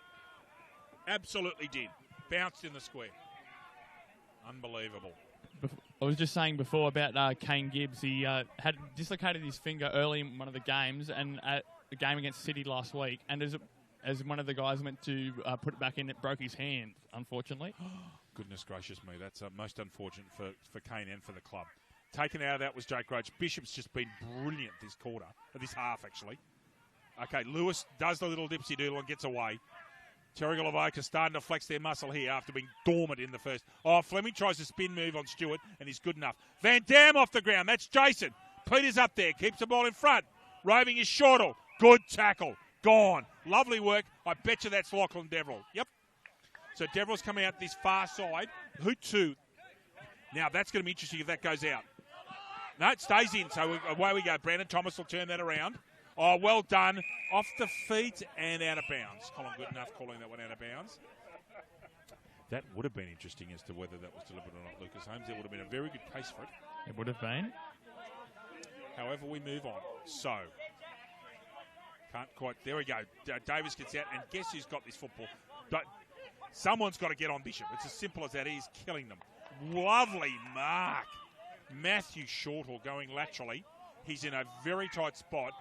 Absolutely did. Bounced in the square. Unbelievable. I was just saying before about Kane Gibbs. He had dislocated his finger early in one of the games, and at the game against City last week. And as one of the guys went to put it back in, it broke his hand, unfortunately. Goodness gracious me, that's most unfortunate for Kane and for the club. Taken out of that was Jake Roach. Bishop's just been brilliant this quarter, this half actually. Okay, Lewis does the little dipsy doodle and gets away. Terrigal Avoca starting to flex their muscle here after being dormant in the first. Oh, Fleming tries a spin move on Stewart, and he's good enough. Van Dam off the ground. That's Jason. Peter's up there. Keeps the ball in front. Roving is Shortle. Good tackle. Gone. Lovely work. I bet you that's Lachlan Deverill. Yep. So Deverill's coming out this far side. Who to? Now, that's going to be interesting if that goes out. No, it stays in. So away we go. Brandon Thomas will turn that around. Oh, well done. Off the feet and out of bounds. Colin Goodenough calling that one out of bounds. That would have been interesting as to whether that was deliberate or not, Lucas Holmes. There would have been a very good case for it. It would have been. However, we move on. So, can't quite. There we go. Davis gets out, and guess who's got this football? But someone's got to get on Bishop. It's as simple as that. He's killing them. Lovely mark. Matthew Shortle going laterally. He's in a very tight spot.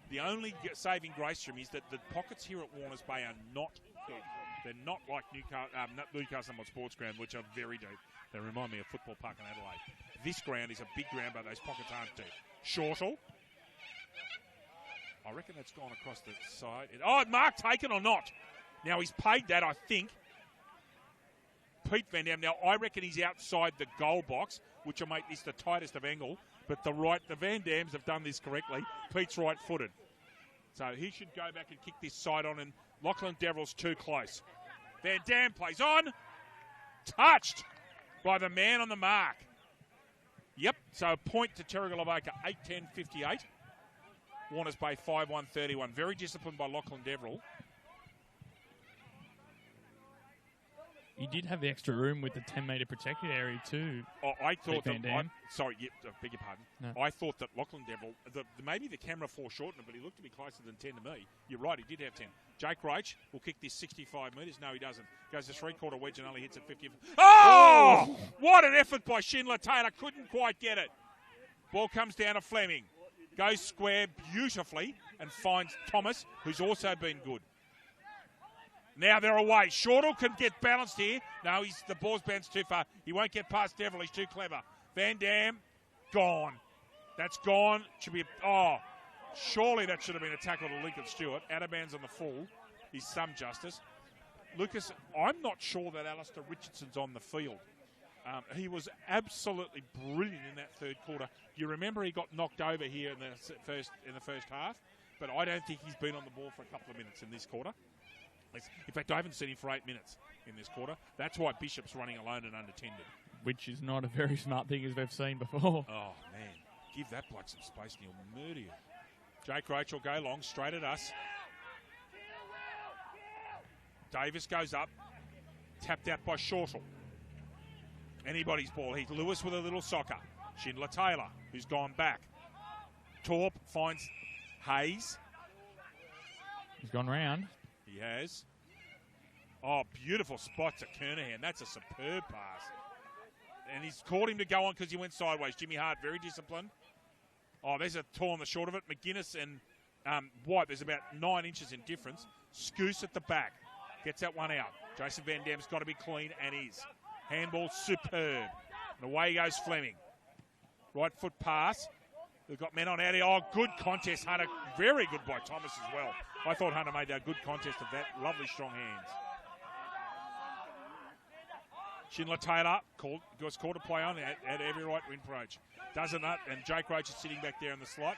The only saving grace for him is that the pockets here at Warners Bay are not good. They're not like Newcastle Sports Ground, which are very deep. They remind me of Football Park in Adelaide. This ground is a big ground, but those pockets aren't deep. Shortle. I reckon that's gone across the side. Oh, mark taken or not? Now, he's paid that, I think. Pete Van Dam. Now, I reckon he's outside the goal box, which will make this the tightest of angle. But the Van Dams have done this correctly. Pete's right-footed. So he should go back and kick this side on, and Lachlan Deverill's too close. Van Dam plays on. Touched by the man on the mark. Yep, so a point to Terrigal Avoca, 8-10-58. Warners Bay 5-1-31. Very disciplined by Lachlan Deverill. You did have the extra room with the 10-metre protected area too. Oh, I thought that. I Beg your pardon. No. I thought that Lachlan Deverill, maybe the camera foreshortened it, but he looked to be closer than 10 to me. You're right, he did have 10. Jake Roach will kick this 65 metres. No, he doesn't. Goes to three-quarter wedge and only hits at 50. Oh! What an effort by Schindler Taylor. Couldn't quite get it. Ball comes down to Fleming. Goes square beautifully and finds Thomas, who's also been good. Now they're away. Shortle can get balanced here. No, the ball's bounced too far. He won't get past Deverill. He's too clever. Van Dam, gone. That's gone. Should be. Surely that should have been a tackle to Lincoln Stewart. Out of bounds on the full is some justice. Lucas, I'm not sure that Alistair Richardson's on the field. He was absolutely brilliant in that third quarter. You remember he got knocked over here in the first half, but I don't think he's been on the ball for a couple of minutes in this quarter. In fact, I haven't seen him for 8 minutes in this quarter. That's why Bishop's running alone and undertended. Which is not a very smart thing as we've seen before. Oh, man. Give that bloke some space and he'll murder you. Jake Roach will go long, straight at us. Davis goes up. Tapped out by Shortle. Anybody's ball. He's Lewis with a little soccer. Schindler Taylor, who's gone back. Torp finds Hayes. He's gone round. He has. Oh, beautiful spot to Kernahan. That's a superb pass. And he's caught him to go on because he went sideways. Jimmy Hart, very disciplined. Oh, there's a toe on the short of it. McGuinness and White, there's about 9 inches in difference. Scoose at the back. Gets that one out. Jason Van Dam's got to be clean and is. Handball superb. And away goes Fleming. Right foot pass. They've got men on out here. Oh, good contest, Hunter. Very good by Thomas as well. I thought Hunter made a good contest of that. Lovely strong hands. Schindler Taylor was called to play on. Had every right to approach. Doesn't that. And Jake Roach is sitting back there in the slot.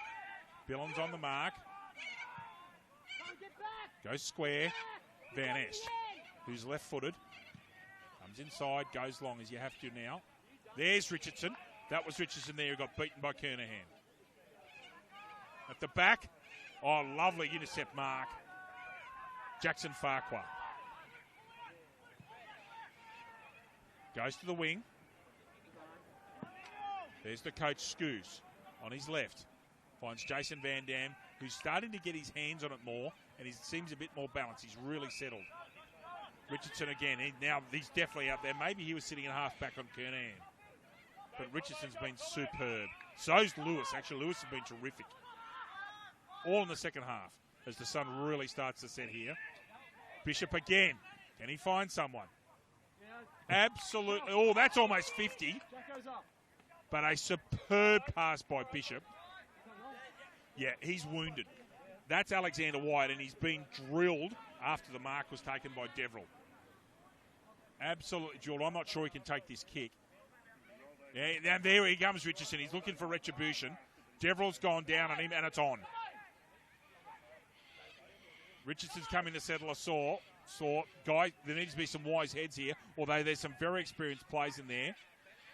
Billon's on the mark. Goes square. Van Est, who's left-footed. Comes inside, goes long as you have to now. There's Richardson. That was Richardson there who got beaten by Kernahan. At the back. Oh, lovely intercept mark. Jackson Farquhar. Goes to the wing. There's the coach, Scoos, on his left. Finds Jason Van Dam, who's starting to get his hands on it more, and he seems a bit more balanced. He's really settled. Richardson again. He's definitely up there. Maybe he was sitting in half back on Kernahan. but Richardson's been superb. So's Lewis. Actually, Lewis has been terrific. All in the second half as the sun really starts to set here. Bishop again. Can he find someone? Absolutely. Oh, that's almost 50. But a superb pass by Bishop. Yeah, he's wounded. That's Alexander White, and he's been drilled after the mark was taken by Deverill. Absolutely, Jewel. I'm not sure he can take this kick. Yeah, and there he comes, Richardson. He's looking for retribution. Deverill's gone down on him, and it's on. Richardson's coming to settle a sore. Guy, there needs to be some wise heads here, although there's some very experienced players in there.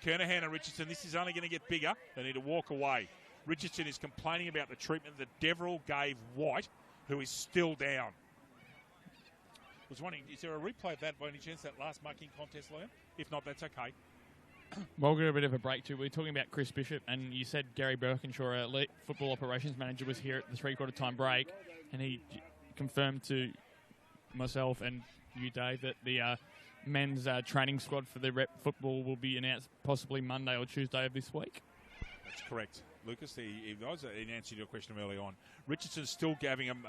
Kernahan and Richardson, this is only going to get bigger. They need to walk away. Richardson is complaining about the treatment that Deverill gave White, who is still down. I was wondering, is there a replay of that by any chance, that last mucking contest, Liam? If not, that's okay. Well, we'll get a bit of a break too. We're talking about Chris Bishop, and you said Gary Birkinshaw, our elite football operations manager, was here at the three-quarter time break, and he confirmed to myself and you, Dave, that the men's training squad for the rep football will be announced possibly Monday or Tuesday of this week. That's correct, Lucas. He was in answer to your question early on. Richardson's still giving him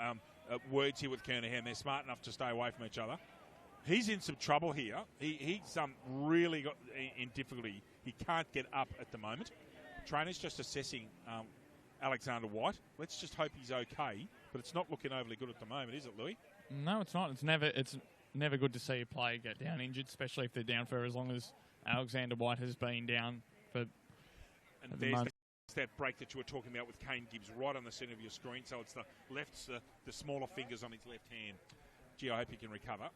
words here with Kernahan. They're smart enough to stay away from each other. He's in some trouble here. He's really got in difficulty. He can't get up at the moment. Trainer's just assessing Alexander White. Let's just hope he's okay, but it's not looking overly good at the moment, is it, Louis? No, it's not. It's never good to see a player get down injured, especially if they're down for as long as Alexander White has been down for. And there's that break that you were talking about with Kane Gibbs right on the centre of your screen. So it's the smaller fingers on his left hand. Gee, I hope he can recover.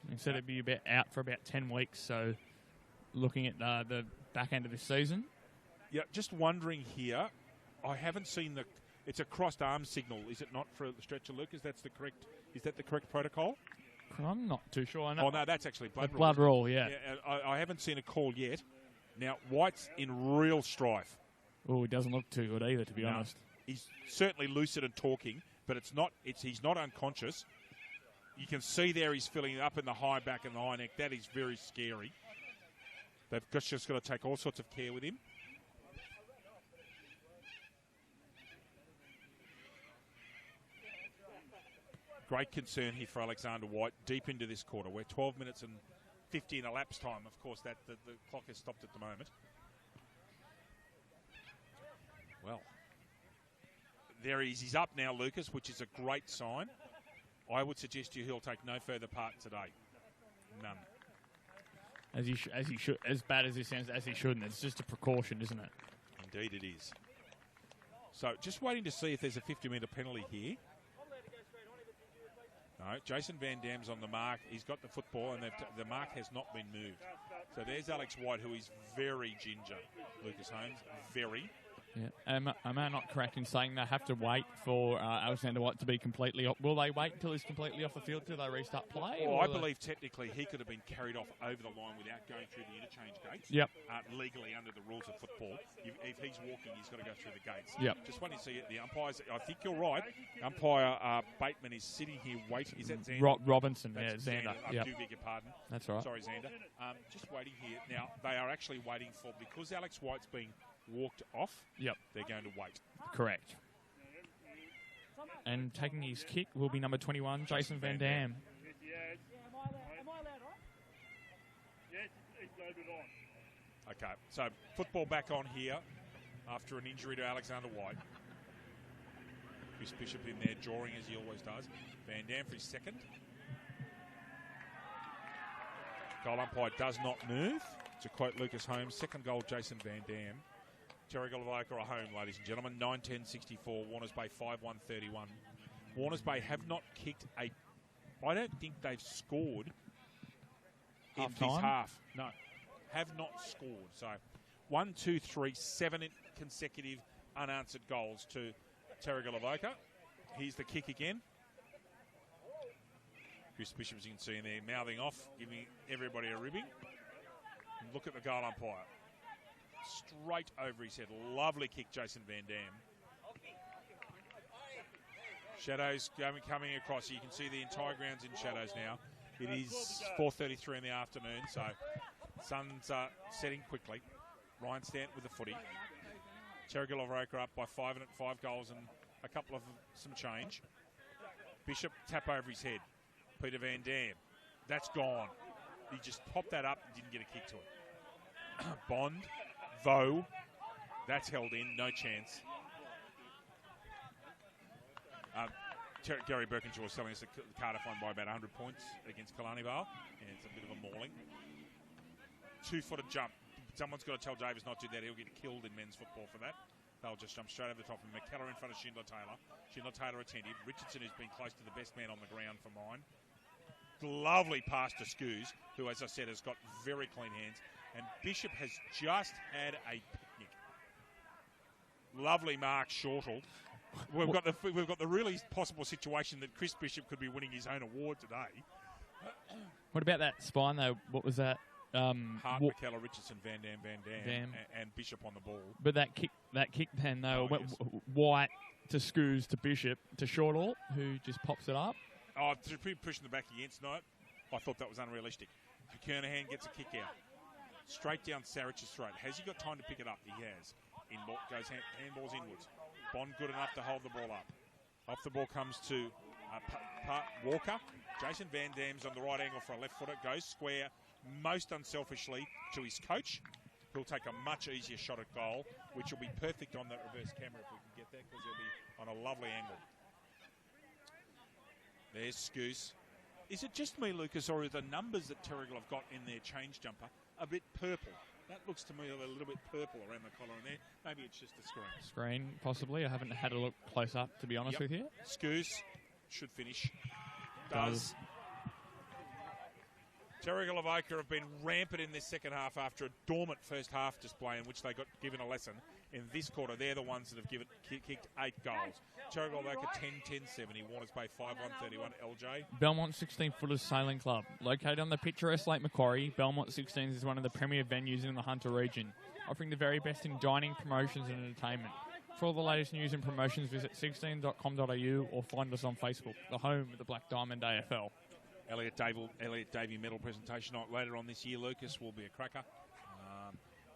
He said it'd be out for about 10 weeks. So looking at the back end of this season. Yeah, just wondering here. I haven't seen it's a crossed arm signal, is it not, for the stretcher, Lucas? Is that the correct protocol? I'm not too sure. I know. Oh, no, that's actually blood rule. Blood rule, yeah. I haven't seen a call yet. Now, White's in real strife. Oh, he doesn't look too good either, to be honest. He's certainly lucid and talking, but he's not unconscious. You can see there he's filling up in the high back and the high neck. That is very scary. They've just got to take all sorts of care with him. Great concern here for Alexander White deep into this quarter. We're 12 minutes and 50 in elapsed time. Of course, the clock has stopped at the moment. Well, there he is. He's up now, Lucas, which is a great sign. I would suggest to you he'll take no further part today. None. As he should. As bad as it sounds, as he shouldn't. It's just a precaution, isn't it? Indeed, it is. So, just waiting to see if there's a 50-metre penalty here. No, Jason Van Dam's on the mark. He's got the football, and the mark has not been moved. So there's Alex White, who is very ginger, Lucas Holmes, very. Yeah. Am I not correct in saying they have to wait for Alexander White to be completely off? Will they wait until he's completely off the field till they restart play? Well, I believe technically he could have been carried off over the line without going through the interchange gates. Yep. Legally under the rules of football. If he's walking, he's got to go through the gates. Yep. Just want to see the umpires. I think you're right. Umpire Bateman is sitting here waiting. Is that Xander? Robinson, That's Xander. I do beg your pardon. That's right. Sorry, Xander. Just waiting here. Now, they are actually waiting for, because Alex White's being walked off, yep, they're going to wait. Correct. And taking his kick will be number 21, Jason Van Dam. Okay, so football back on here after an injury to Alexander White. Chris Bishop in there, drawing as he always does. Van Dam for his second. Goal umpire does not move. To quote Lucas Holmes, second goal, Jason Van Dam. Terrigal Avoca are home, ladies and gentlemen. 9-10-64. Warners Bay 5-1-31. Warners Bay have not kicked I don't think they've scored in this half. No, have not scored. So 1, 2, 3, 7 consecutive unanswered goals to Terrigal Avoca. Here's the kick again. Chris Bishop, as you can see in there, mouthing off, giving everybody a ribbing. And look at the goal umpire. Straight over his head. Lovely kick, Jason Van Dam. Shadows coming across. You can see the entire ground's in shadows now. It is 4:33 in the afternoon, so sun's setting quickly. Ryan Stanton with the footy. Terrigal of Avoca up by 5 goals and a couple of some change. Bishop tap over his head. Peter Van Dam. That's gone. He just popped that up and didn't get a kick to it. Bond, though, that's held in. No chance. Gary Birkinshaw was telling us that Cardiff won by about 100 points against Killarney Vale. And it's a bit of a mauling. 2-footed jump. Someone's got to tell Davis not to do that. He'll get killed in men's football for that. They'll just jump straight over the top of him. McKellar in front of Schindler Taylor. Schindler Taylor attentive. Richardson, who's been close to the best man on the ground for mine. Lovely pass to Scoos, who, as I said, has got very clean hands. And Bishop has just had a picnic. Lovely mark, Shortle. We've got the really possible situation that Chris Bishop could be winning his own award today. What about that spine, though? What was that? Hart, McKellar, Richardson, Van Dam. And Bishop on the ball. But that kick pen, though, went White to Scoos to Bishop to Shortle, who just pops it up. Oh, pushing the back against Knight. I thought that was unrealistic. Kernahan gets a kick out. Straight down Sarich's throat. Has he got time to pick it up? He has. Goes handballs inwards. Bond good enough to hold the ball up. Off the ball comes to Walker. Jason Van Dam's on the right angle for a left footer. Goes square, most unselfishly, to his coach. He'll take a much easier shot at goal, which will be perfect on that reverse camera if we can get that, because he'll be on a lovely angle. There's Scoos. Is it just me, Lucas, or are the numbers that Terrigal have got in their change jumper a bit purple? That looks to me a little bit purple around the collar in there. Maybe it's just a screen. Screen, possibly. I haven't had a look close up, to be honest with you. Scoos should finish. Does. Terrigal of Avoca have been rampant in this second half after a dormant first half display in which they got given a lesson. In this quarter, they're the ones that have kicked 8 goals. Terrigal of Avoca 10-10-70. Warners Bay 5-1-31. LJ. Belmont 16-footers Sailing Club. Located on the picturesque Lake Macquarie, Belmont 16s is one of the premier venues in the Hunter region, offering the very best in dining, promotions and entertainment. For all the latest news and promotions, visit 16.com.au or find us on Facebook, the home of the Black Diamond AFL. Elliot Davey medal presentation later on this year, Lucas, will be a cracker.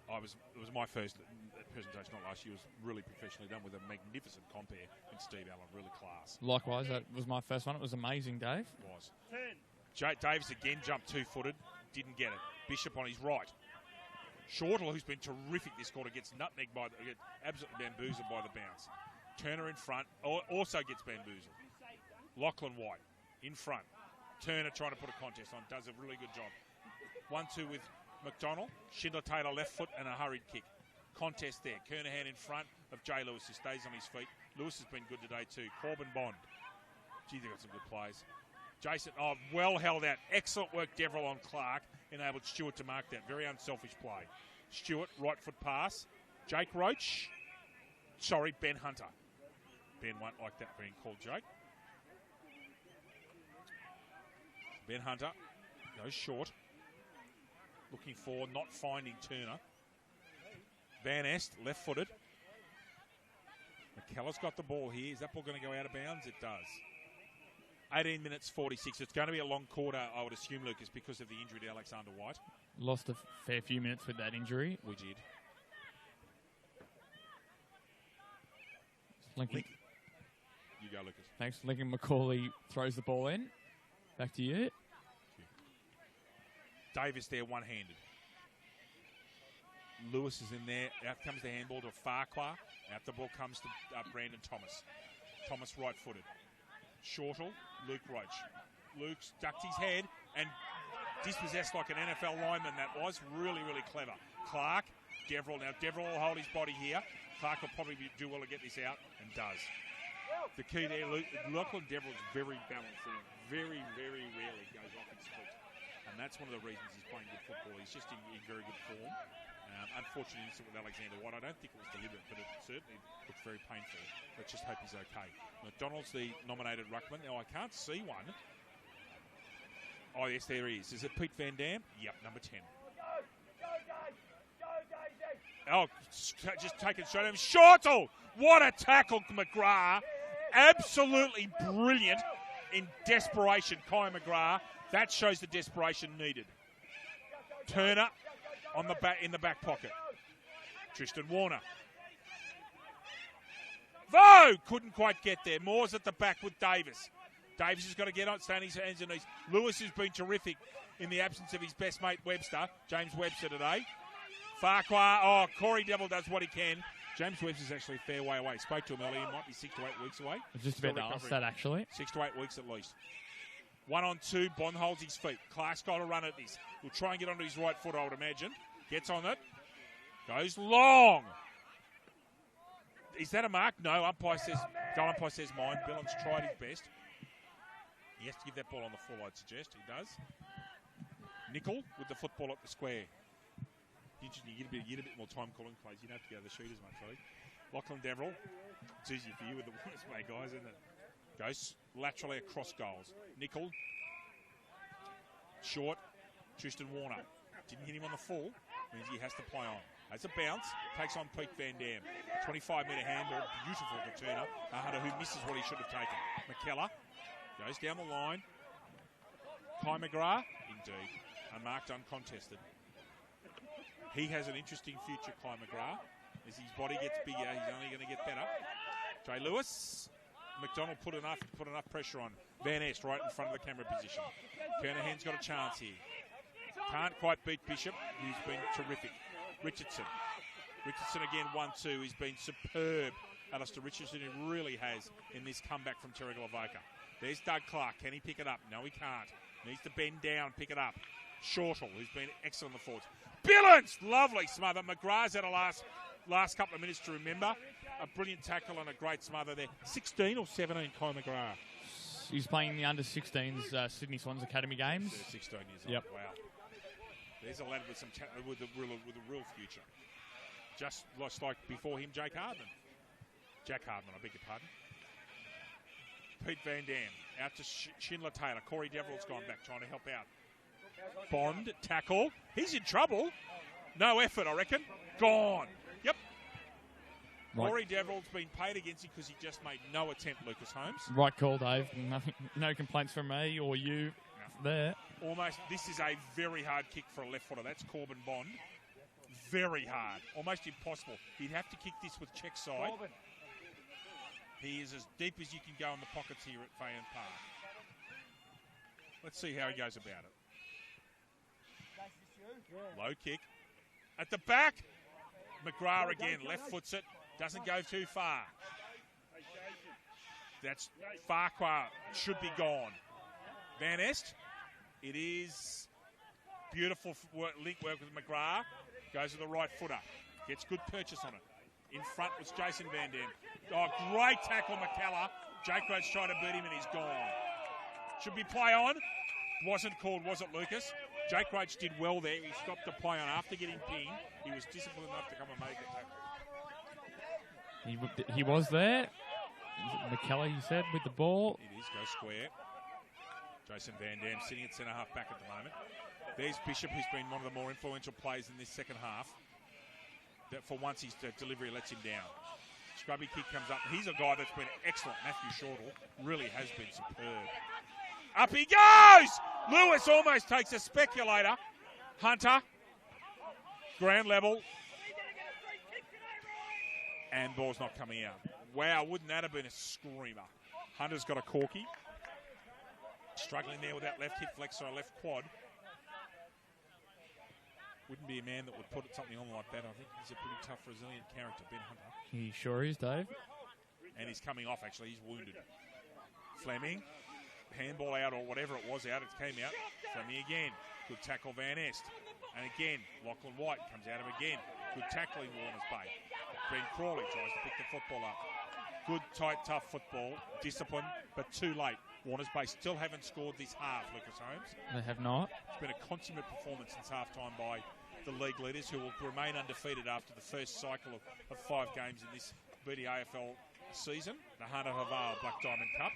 It was my first presentation, not last year. It was really professionally done with a magnificent compere and Steve Allen, really class. Likewise, that was my first one. It was amazing, Dave. It was. Davis again jumped 2-footed, didn't get it. Bishop on his right. Shortle, who's been terrific this quarter, gets nutmegged absolutely bamboozled by the bounce. Turner in front, also gets bamboozled. Lachlan White in front. Turner trying to put a contest on, does a really good job. 1-2 with McDonald. Schindler Taylor left foot and a hurried kick. Contest there. Kernahan in front of Jay Lewis, who stays on his feet. Lewis has been good today too. Corbin Bond. Gee, they've got some good plays. Jason, well held out. Excellent work, Deverell on Clark. Enabled Stewart to mark that. Very unselfish play. Stewart, right foot pass. Jake Roach. Sorry, Ben Hunter. Ben won't like that being called Jake. Ben Hunter goes short. Looking for, not finding Turner. Van Est, left-footed. McKellar's got the ball here. Is that ball going to go out of bounds? It does. 18 minutes 46. It's going to be a long quarter, I would assume, Lucas, because of the injury to Alexander White. Lost a fair few minutes with that injury. We did. Lincoln. You go, Lucas. Thanks. Lincoln McCauley throws the ball in. Back to you. Davis there one-handed. Lewis is in there. Out comes the handball to Farquhar. Out the ball comes to Brandon Thomas. Thomas right-footed. Shortle, Luke Roach. Luke's ducked his head and dispossessed like an NFL lineman. That was really, really clever. Clark, Deverell. Now Deverell will hold his body here. Clark will probably do well to get this out and does. The key there, Lachlan Deverell is very balanced and very, very rarely goes off his feet. And that's one of the reasons he's playing good football. He's just in very good form. Unfortunately, incident with Alexander White. I don't think it was deliberate, but it certainly looks very painful. Let's just hope he's okay. McDonald's the nominated ruckman. Now, I can't see one. Oh, yes, there he is. Is it Pete Van Dam? Yep, number 10. Oh, just taking straight at him. Shortle! What a tackle, McGrath. Absolutely brilliant in desperation, Kai McGrath. That shows the desperation needed. Turner on the back in the back pocket. Tristan Warner. Vo couldn't quite get there. Moore's at the back with Davis. Davis has got to get on, stay on his hands and knees. Lewis has been terrific in the absence of his best mate Webster, James Webster today. Farquhar, Corey Devil does what he can. James Webster's actually a fair way away. Spoke to him earlier, he might be 6 to 8 weeks away. I was just about to ask that, actually. 6 to 8 weeks at least. 1 on 2, Bond holds his feet. Clark's got to run at this. He'll try and get onto his right foot, I would imagine. Gets on it. Goes long. Is that a mark? No, goal umpire says mine. Billon's tried his best. He has to give that ball on the full, I'd suggest. He does. Nickel with the football at the square. You get a bit more time calling plays. You don't have to go to the shoot as much, really. Lachlan Deverell. It's easy for you with the West Bay guys, isn't it? Goes laterally across goals. Nickel. Short. Tristan Warner. Didn't hit him on the full. Means he has to play on. Has a bounce. Takes on Pete Van Dam. 25-metre handball. Beautiful returner. Hunter who misses what he should have taken. McKellar. Goes down the line. Kai McGrath. Indeed. Unmarked, uncontested. He has an interesting future, Kai McGrath. As his body gets bigger, he's only going to get better. Jay Lewis. McDonald put enough pressure on Van Est right in front of the camera position. Kernahan's got a chance here. Can't quite beat Bishop, who's been terrific. Richardson again 1-2. He's been superb. Alistair Richardson, he really has in this comeback from Terrigal Avoca. There's Doug Clark. Can he pick it up? No, he can't. Needs to bend down, pick it up. Shortall, who's been excellent on the forwards. Billons! Lovely smother. McGrath's had a last couple of minutes to remember. A brilliant tackle and a great smother there. 16 or 17, Kai McGrath? He's playing the under-16s Sydney Swans Academy games. 16 years old. Wow. There's a lad with some with a real future. Just like before him, Jack Hardman, I beg your pardon. Pete Van Dam out to Schindler Taylor. Corey Deverell's gone back trying to help out. Bond, tackle. He's in trouble. No effort, I reckon. Gone. Yep. Right. Corey Deverell's been paid against him because he just made no attempt, Lucas Holmes. Right call, Dave. No complaints from me or you there. Almost, this is a very hard kick for a left footer. That's Corbin Bond. Very hard. Almost impossible. He'd have to kick this with check side. He is as deep as you can go in the pockets here at Fayon Park. Let's see how he goes about it. Low kick. At the back. McGrath again. Left foots it. Doesn't go too far. That's Farquhar. Should be gone. Van Est. It is beautiful link work with McGrath. Goes to the right footer. Gets good purchase on it. In front was Jason Van Dam. Oh, great tackle, McKellar. Jake Roach tried to beat him and he's gone. Should be play on. Wasn't called, was it, Lucas? Jake Roach did well there. He stopped the play on after getting pinged. He was disciplined enough to come and make a tackle. He was there. McKellar, he said, with the ball. It is. Go square. Jason Van Dam sitting at centre-half back at the moment. There's Bishop, who's been one of the more influential players in this second half. That for once his delivery lets him down. Scrubby kick comes up. He's a guy that's been excellent. Matthew Shortall really has been superb. Up he goes! Lewis almost takes a speculator. Hunter. Ground level. And ball's not coming out. Wow, wouldn't that have been a screamer? Hunter's got a corky. Struggling there with that left hip flexor, left quad. Wouldn't be a man that would put something on like that. I think he's a pretty tough, resilient character, Ben Hunter. He sure is, Dave. And he's coming off, actually. He's wounded. Fleming. Handball out or whatever it was out. It came out. Fleming again. Good tackle, Van Est. And again, Lachlan White comes out of him again. Good tackling, Warner's Bay. Ben Crawley tries to pick the football up. Good, tight, tough football. Discipline, but too late. Warner's Bay still haven't scored this half, Lucas Holmes. They have not. It's been a consummate performance since half-time by the league leaders, who will remain undefeated after the first cycle of 5 games in this BD AFL season. The Hunter Haval Black Diamond Cup.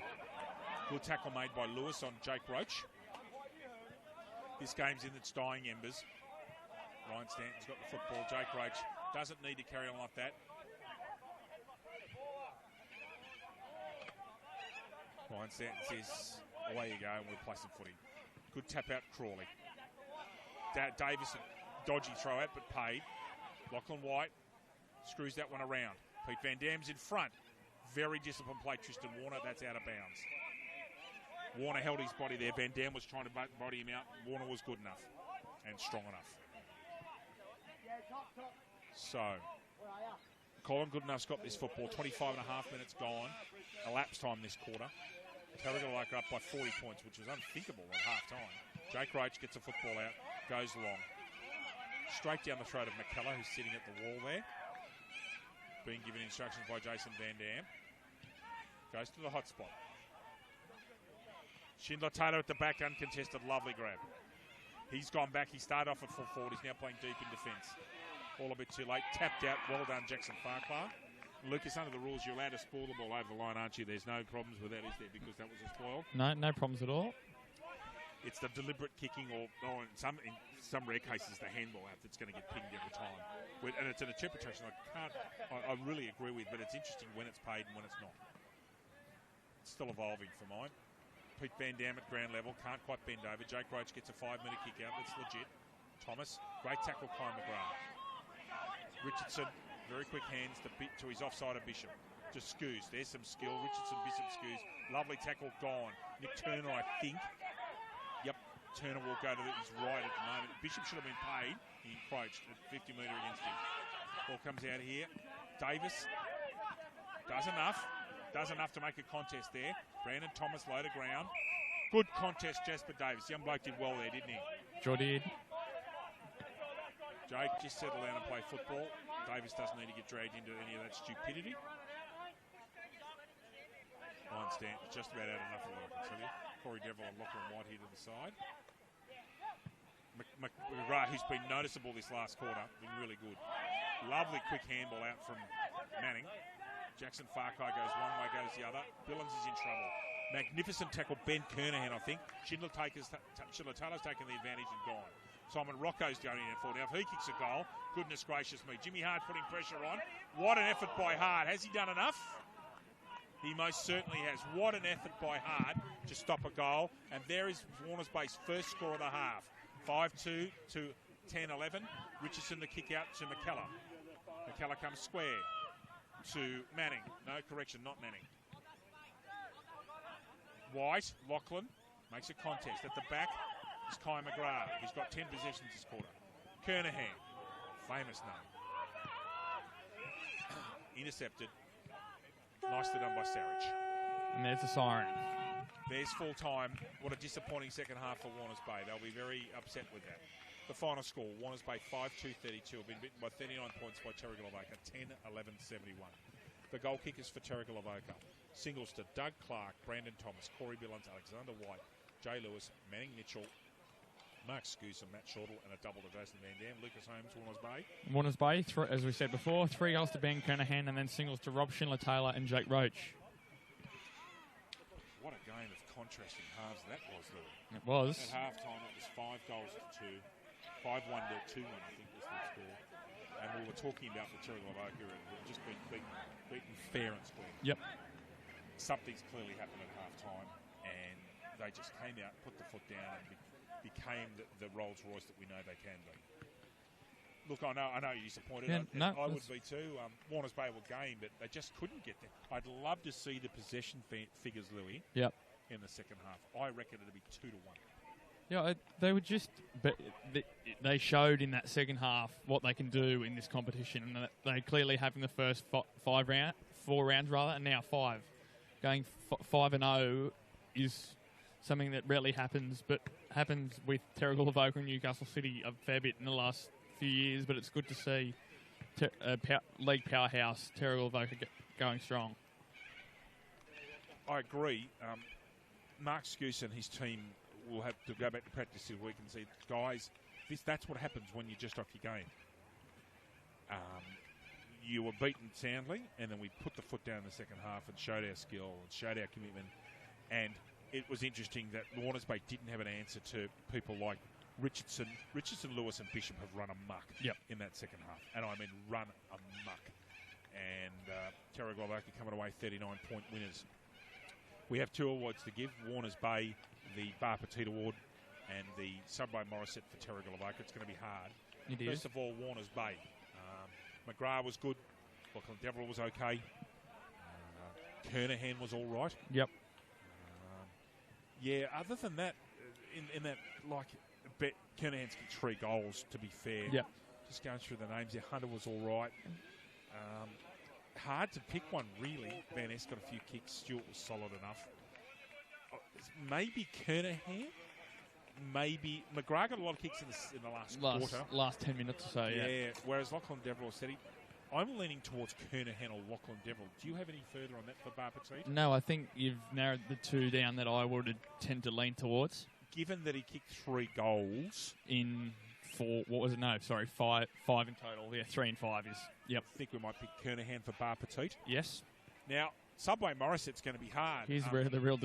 Good tackle made by Lewis on Jake Roach. This game's in its dying embers. Ryan Stanton's got the football. Jake Roach doesn't need to carry on like that. Ryan Stanton says, away you go, and we'll play some footy. Good tap out, Crawley. Davis, a dodgy throw out, but paid. Lachlan White screws that one around. Pete Van Dam's in front. Very disciplined play, Tristan Warner. That's out of bounds. Warner held his body there. Van Dam was trying to body him out. Warner was good enough and strong enough. So, Colin Goodenough's got this football. 25 and a half minutes gone. Elapsed time this quarter. Terrigal up by 40 points, which was unthinkable at half-time. Jake Roach gets a football out, goes long. Straight down the throat of McKellar, who's sitting at the wall there. Being given instructions by Jason Van Dam. Goes to the hot spot. Schindler Taylor at the back, uncontested, lovely grab. He's gone back, he started off at full forward, he's now playing deep in defence. All a bit too late, tapped out, well done Jackson Farquhar. Lucas, under the rules, you're allowed to spoil the ball over the line, aren't you? There's no problems with that, is there, because that was a spoil? No problems at all. It's the deliberate kicking or in some rare cases, the handball out that's going to get pinged every time. And it's an interpretation I really agree with, but it's interesting when it's paid and when it's not. It's still evolving for mine. Pete Van Dam at ground level, can't quite bend over. Jake Roach gets a 5-minute kick out, that's legit. Thomas, great tackle, Kyle McGrath. Richardson, very quick hands to his offside of Bishop. Just scoos, there's some skill. Richardson, Bishop scoos. Lovely tackle, gone. Nick Turner, I think. Yep, Turner will go to his right at the moment. Bishop should have been paid. He encroached at 50 metre against him. Ball comes out here. Davis does enough. Does enough to make a contest there. Brandon Thomas low to ground. Good contest, Jasper Davis. Young bloke did well there, didn't he? Sure did. Jake, just settle down and play football. Davis doesn't need to get dragged into any of that stupidity. I understand. It's just about out enough of what I can tell you. Corey Devil and Lachlan White here to the side. McGrath, who's been noticeable this last quarter, been really good. Lovely quick handball out from Manning. Jackson Farquhar goes one way, goes the other. Billings is in trouble. Magnificent tackle, Ben Kernahan, I think. Schindler Taylor's taken the advantage and gone. Simon Rocco's going in and forward. Now, if he kicks a goal, goodness gracious me. Jimmy Hart putting pressure on. What an effort by Hart. Has he done enough? He most certainly has. What an effort by Hart to stop a goal. And there is Warner's Bay's first score of the half. 5-2 to 10-11. Richardson the kick out to McKellar. McKellar comes square to Manning. No, correction, not Manning. White, Lachlan, makes a contest. At the back is Kai McGrath. He's got 10 possessions this quarter. Kernahan, famous name. Intercepted. Nicely done by Sarich. And there's the siren. There's full time. What a disappointing second half for Warners Bay. They'll be very upset with that. The final score, Warners Bay 5-2-32, have been beaten by 39 points by Terrigal Avoca, 10-11-71. The goal kickers for Terrigal Avoca. Singles to Doug Clark, Brandon Thomas, Corey Billings, Alexander White, Jay Lewis, Manning Mitchell, Mark Scoos and Matt Shortle, and a double to Jason Van Dam. Lucas Holmes, Warners Bay. Warners Bay, as we said before, 3 goals to Ben Kernahan and then singles to Rob Schindler Taylor and Jake Roach. What a game of contrasting halves that was, Louis. It was. At half-time, it was 5 goals to 2. 5-1 to 2-1, I think was the score. And we were talking about the Terrigal Avoca and we've just been beaten fair and square. Yep. Something's clearly happened at half-time and they just came out, put the foot down and became the Rolls Royce that we know they can be. Look, I know you're disappointed. Yeah, I would be too. Warners Bay were game, but they just couldn't get there. I'd love to see the possession figures, Louis, yep, in the second half. I reckon it'd be 2-1. Yeah, they were just. But they showed in that second half what they can do in this competition, and they clearly have in the first 4 rounds rather, and now 5. Going 5-0 is something that rarely happens, but happens with Terrigal Avoca and Newcastle City a fair bit in the last few years. But it's good to see league powerhouse Terrigal Avoca going strong. I agree. Mark Scoos and his team will have to go back to practice this week and see, guys, that's what happens when you're just off your game. You were beaten soundly, and then we put the foot down in the second half and showed our skill and showed our commitment. And it was interesting that Warners Bay didn't have an answer to people like Richardson, Lewis and Bishop have run amok in that second half. And I mean run amok. And Terrigal Avoca coming away 39-point winners. We have 2 awards to give. Warners Bay, the Bar Petite Award, and the Subway Morisset for Terrigal Avoca. It's going to be hard. It is. First of all, Warners Bay. McGrath was good. Lachlan Deverell was okay. Kernahan was all right. Yep. Yeah, other than that, in that, like, Kernahan's kicked 3 goals, to be fair. Yep. Just going through the names there, Hunter was all right. Hard to pick one, really. Van Ness got a few kicks. Stewart was solid enough. Maybe Kernahan. Maybe McGrath got a lot of kicks in the last quarter. Last 10 minutes or so, yeah. Whereas Lachlan Deverell said I'm leaning towards Kernahan or Lachlan Deverell. Do you have any further on that for Bar Petite? No, I think you've narrowed the two down that I would tend to lean towards. Given that he kicked 3 goals in 4, what was it? No, sorry, 5 in total. Yeah, 3 and 5 is. Yep. I think we might pick Kernahan for Bar Petite. Yes. Now, Subway Morisset's going to be hard. Here's where the real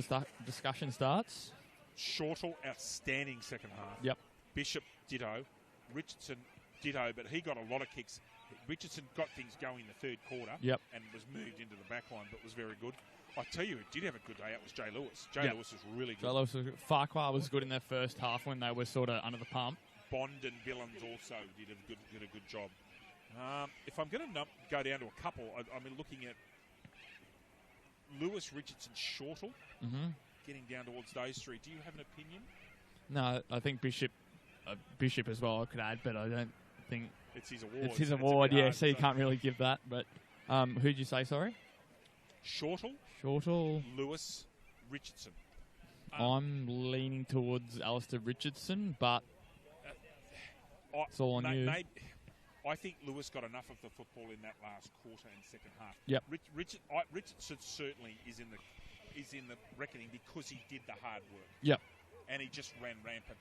discussion starts. Shortall, outstanding second half. Yep. Bishop, ditto. Richardson, ditto, but he got a lot of kicks. Richardson got things going in the third quarter. Yep. And was moved into the back line, but was very good. I tell you, who did have a good day. That was Jay Lewis. Jay Lewis was really good. Jay Lewis was good. Farquhar was good in their first half when they were sort of under the pump. Bond and Billings also did a good job. If I'm going to go down to a couple, I'm looking at Lewis, Richardson, Shortall. Getting down towards those 3. Do you have an opinion? No, I think Bishop as well I could add, but I don't think... It's his award. It's his award, yeah, so you can't really give that. But who'd you say, sorry? Shortall, Lewis, Richardson. I'm leaning towards Alistair Richardson, but it's all on you. I think Lewis got enough of the football in that last quarter and second half. Yep. Richardson certainly is in the reckoning because he did the hard work. Yep. And he just ran rampant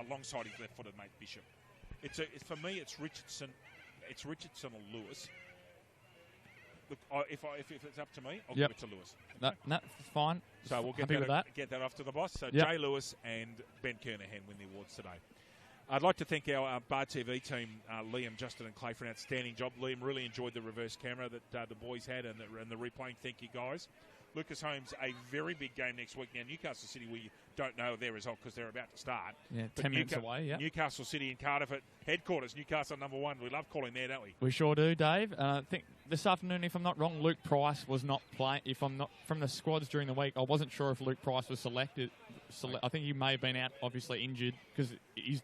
alongside his left-footed mate Bishop. For me, it's Richardson or Lewis. Look, if it's up to me, I'll give it to Lewis. Okay? That's fine. So we'll get that off to the boss. So Jay Lewis and Ben Kernahan win the awards today. I'd like to thank our Bar TV team, Liam, Justin and Clay, for an outstanding job. Liam really enjoyed the reverse camera that the boys had and the replaying. Thank you, guys. Lucas Holmes, a very big game next week. Now, Newcastle City, we don't know their result because they're about to start. Yeah, 10 minutes away, yeah. Newcastle City and Cardiff at headquarters. Newcastle #1. We love calling there, don't we? We sure do, Dave. I think this afternoon, if I'm not wrong, Luke Price was not playing. If I'm not from the squads during the week, I wasn't sure if Luke Price was selected. I think he may have been out, obviously injured, because he's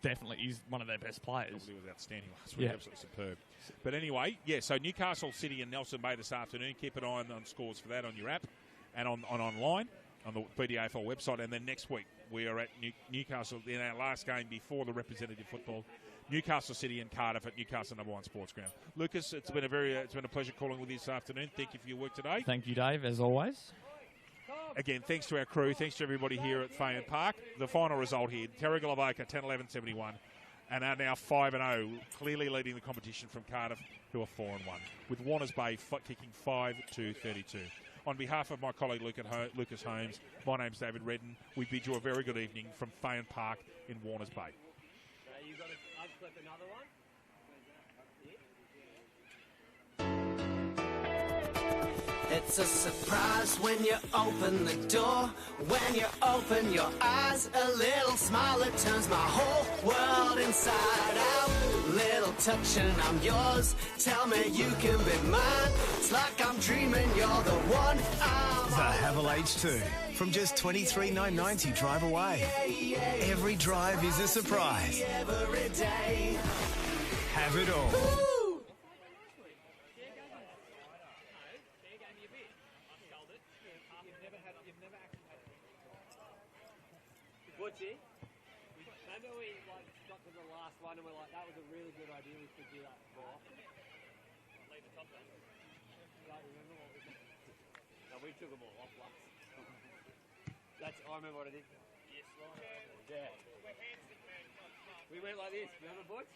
one of their best players. He was outstanding last week, absolutely superb. But anyway, so Newcastle City and Nelson Bay this afternoon. Keep an eye on scores for that on your app and online on the BDAFL website. And then next week we are at Newcastle in our last game before the representative football. Newcastle City and Cardiff at Newcastle #1 Sports Ground. Lucas, it's been a pleasure calling with you this afternoon. Thank you for your work today. Thank you, Dave, as always. Again, thanks to our crew. Thanks to everybody here at Fayette Park. The final result here, Terrigal Avoca 10-11-71, and are now 5-0, clearly leading the competition from Cardiff, who are 4-1, with Warners Bay kicking 5-2-32. On behalf of my colleague Lucas Holmes, my name's David Redden. We bid you a very good evening from Fayette Park in Warners Bay. You've got to unclip another one. It's a surprise when you open the door. When you open your eyes, a little smile that turns my whole world inside out. Little touch and I'm yours. Tell me you can be mine. It's like I'm dreaming you're the one. The Havel H2 from just $23,990 drive away. Every drive is a surprise. Every day. Have it all. Remember we got to the last one and we're like, that was a really good idea, we should do that more often. Leave the top down. Don't remember what we did. No, we took them all off last. I remember what I did. Yes, right. Yeah. We went like this, remember boys?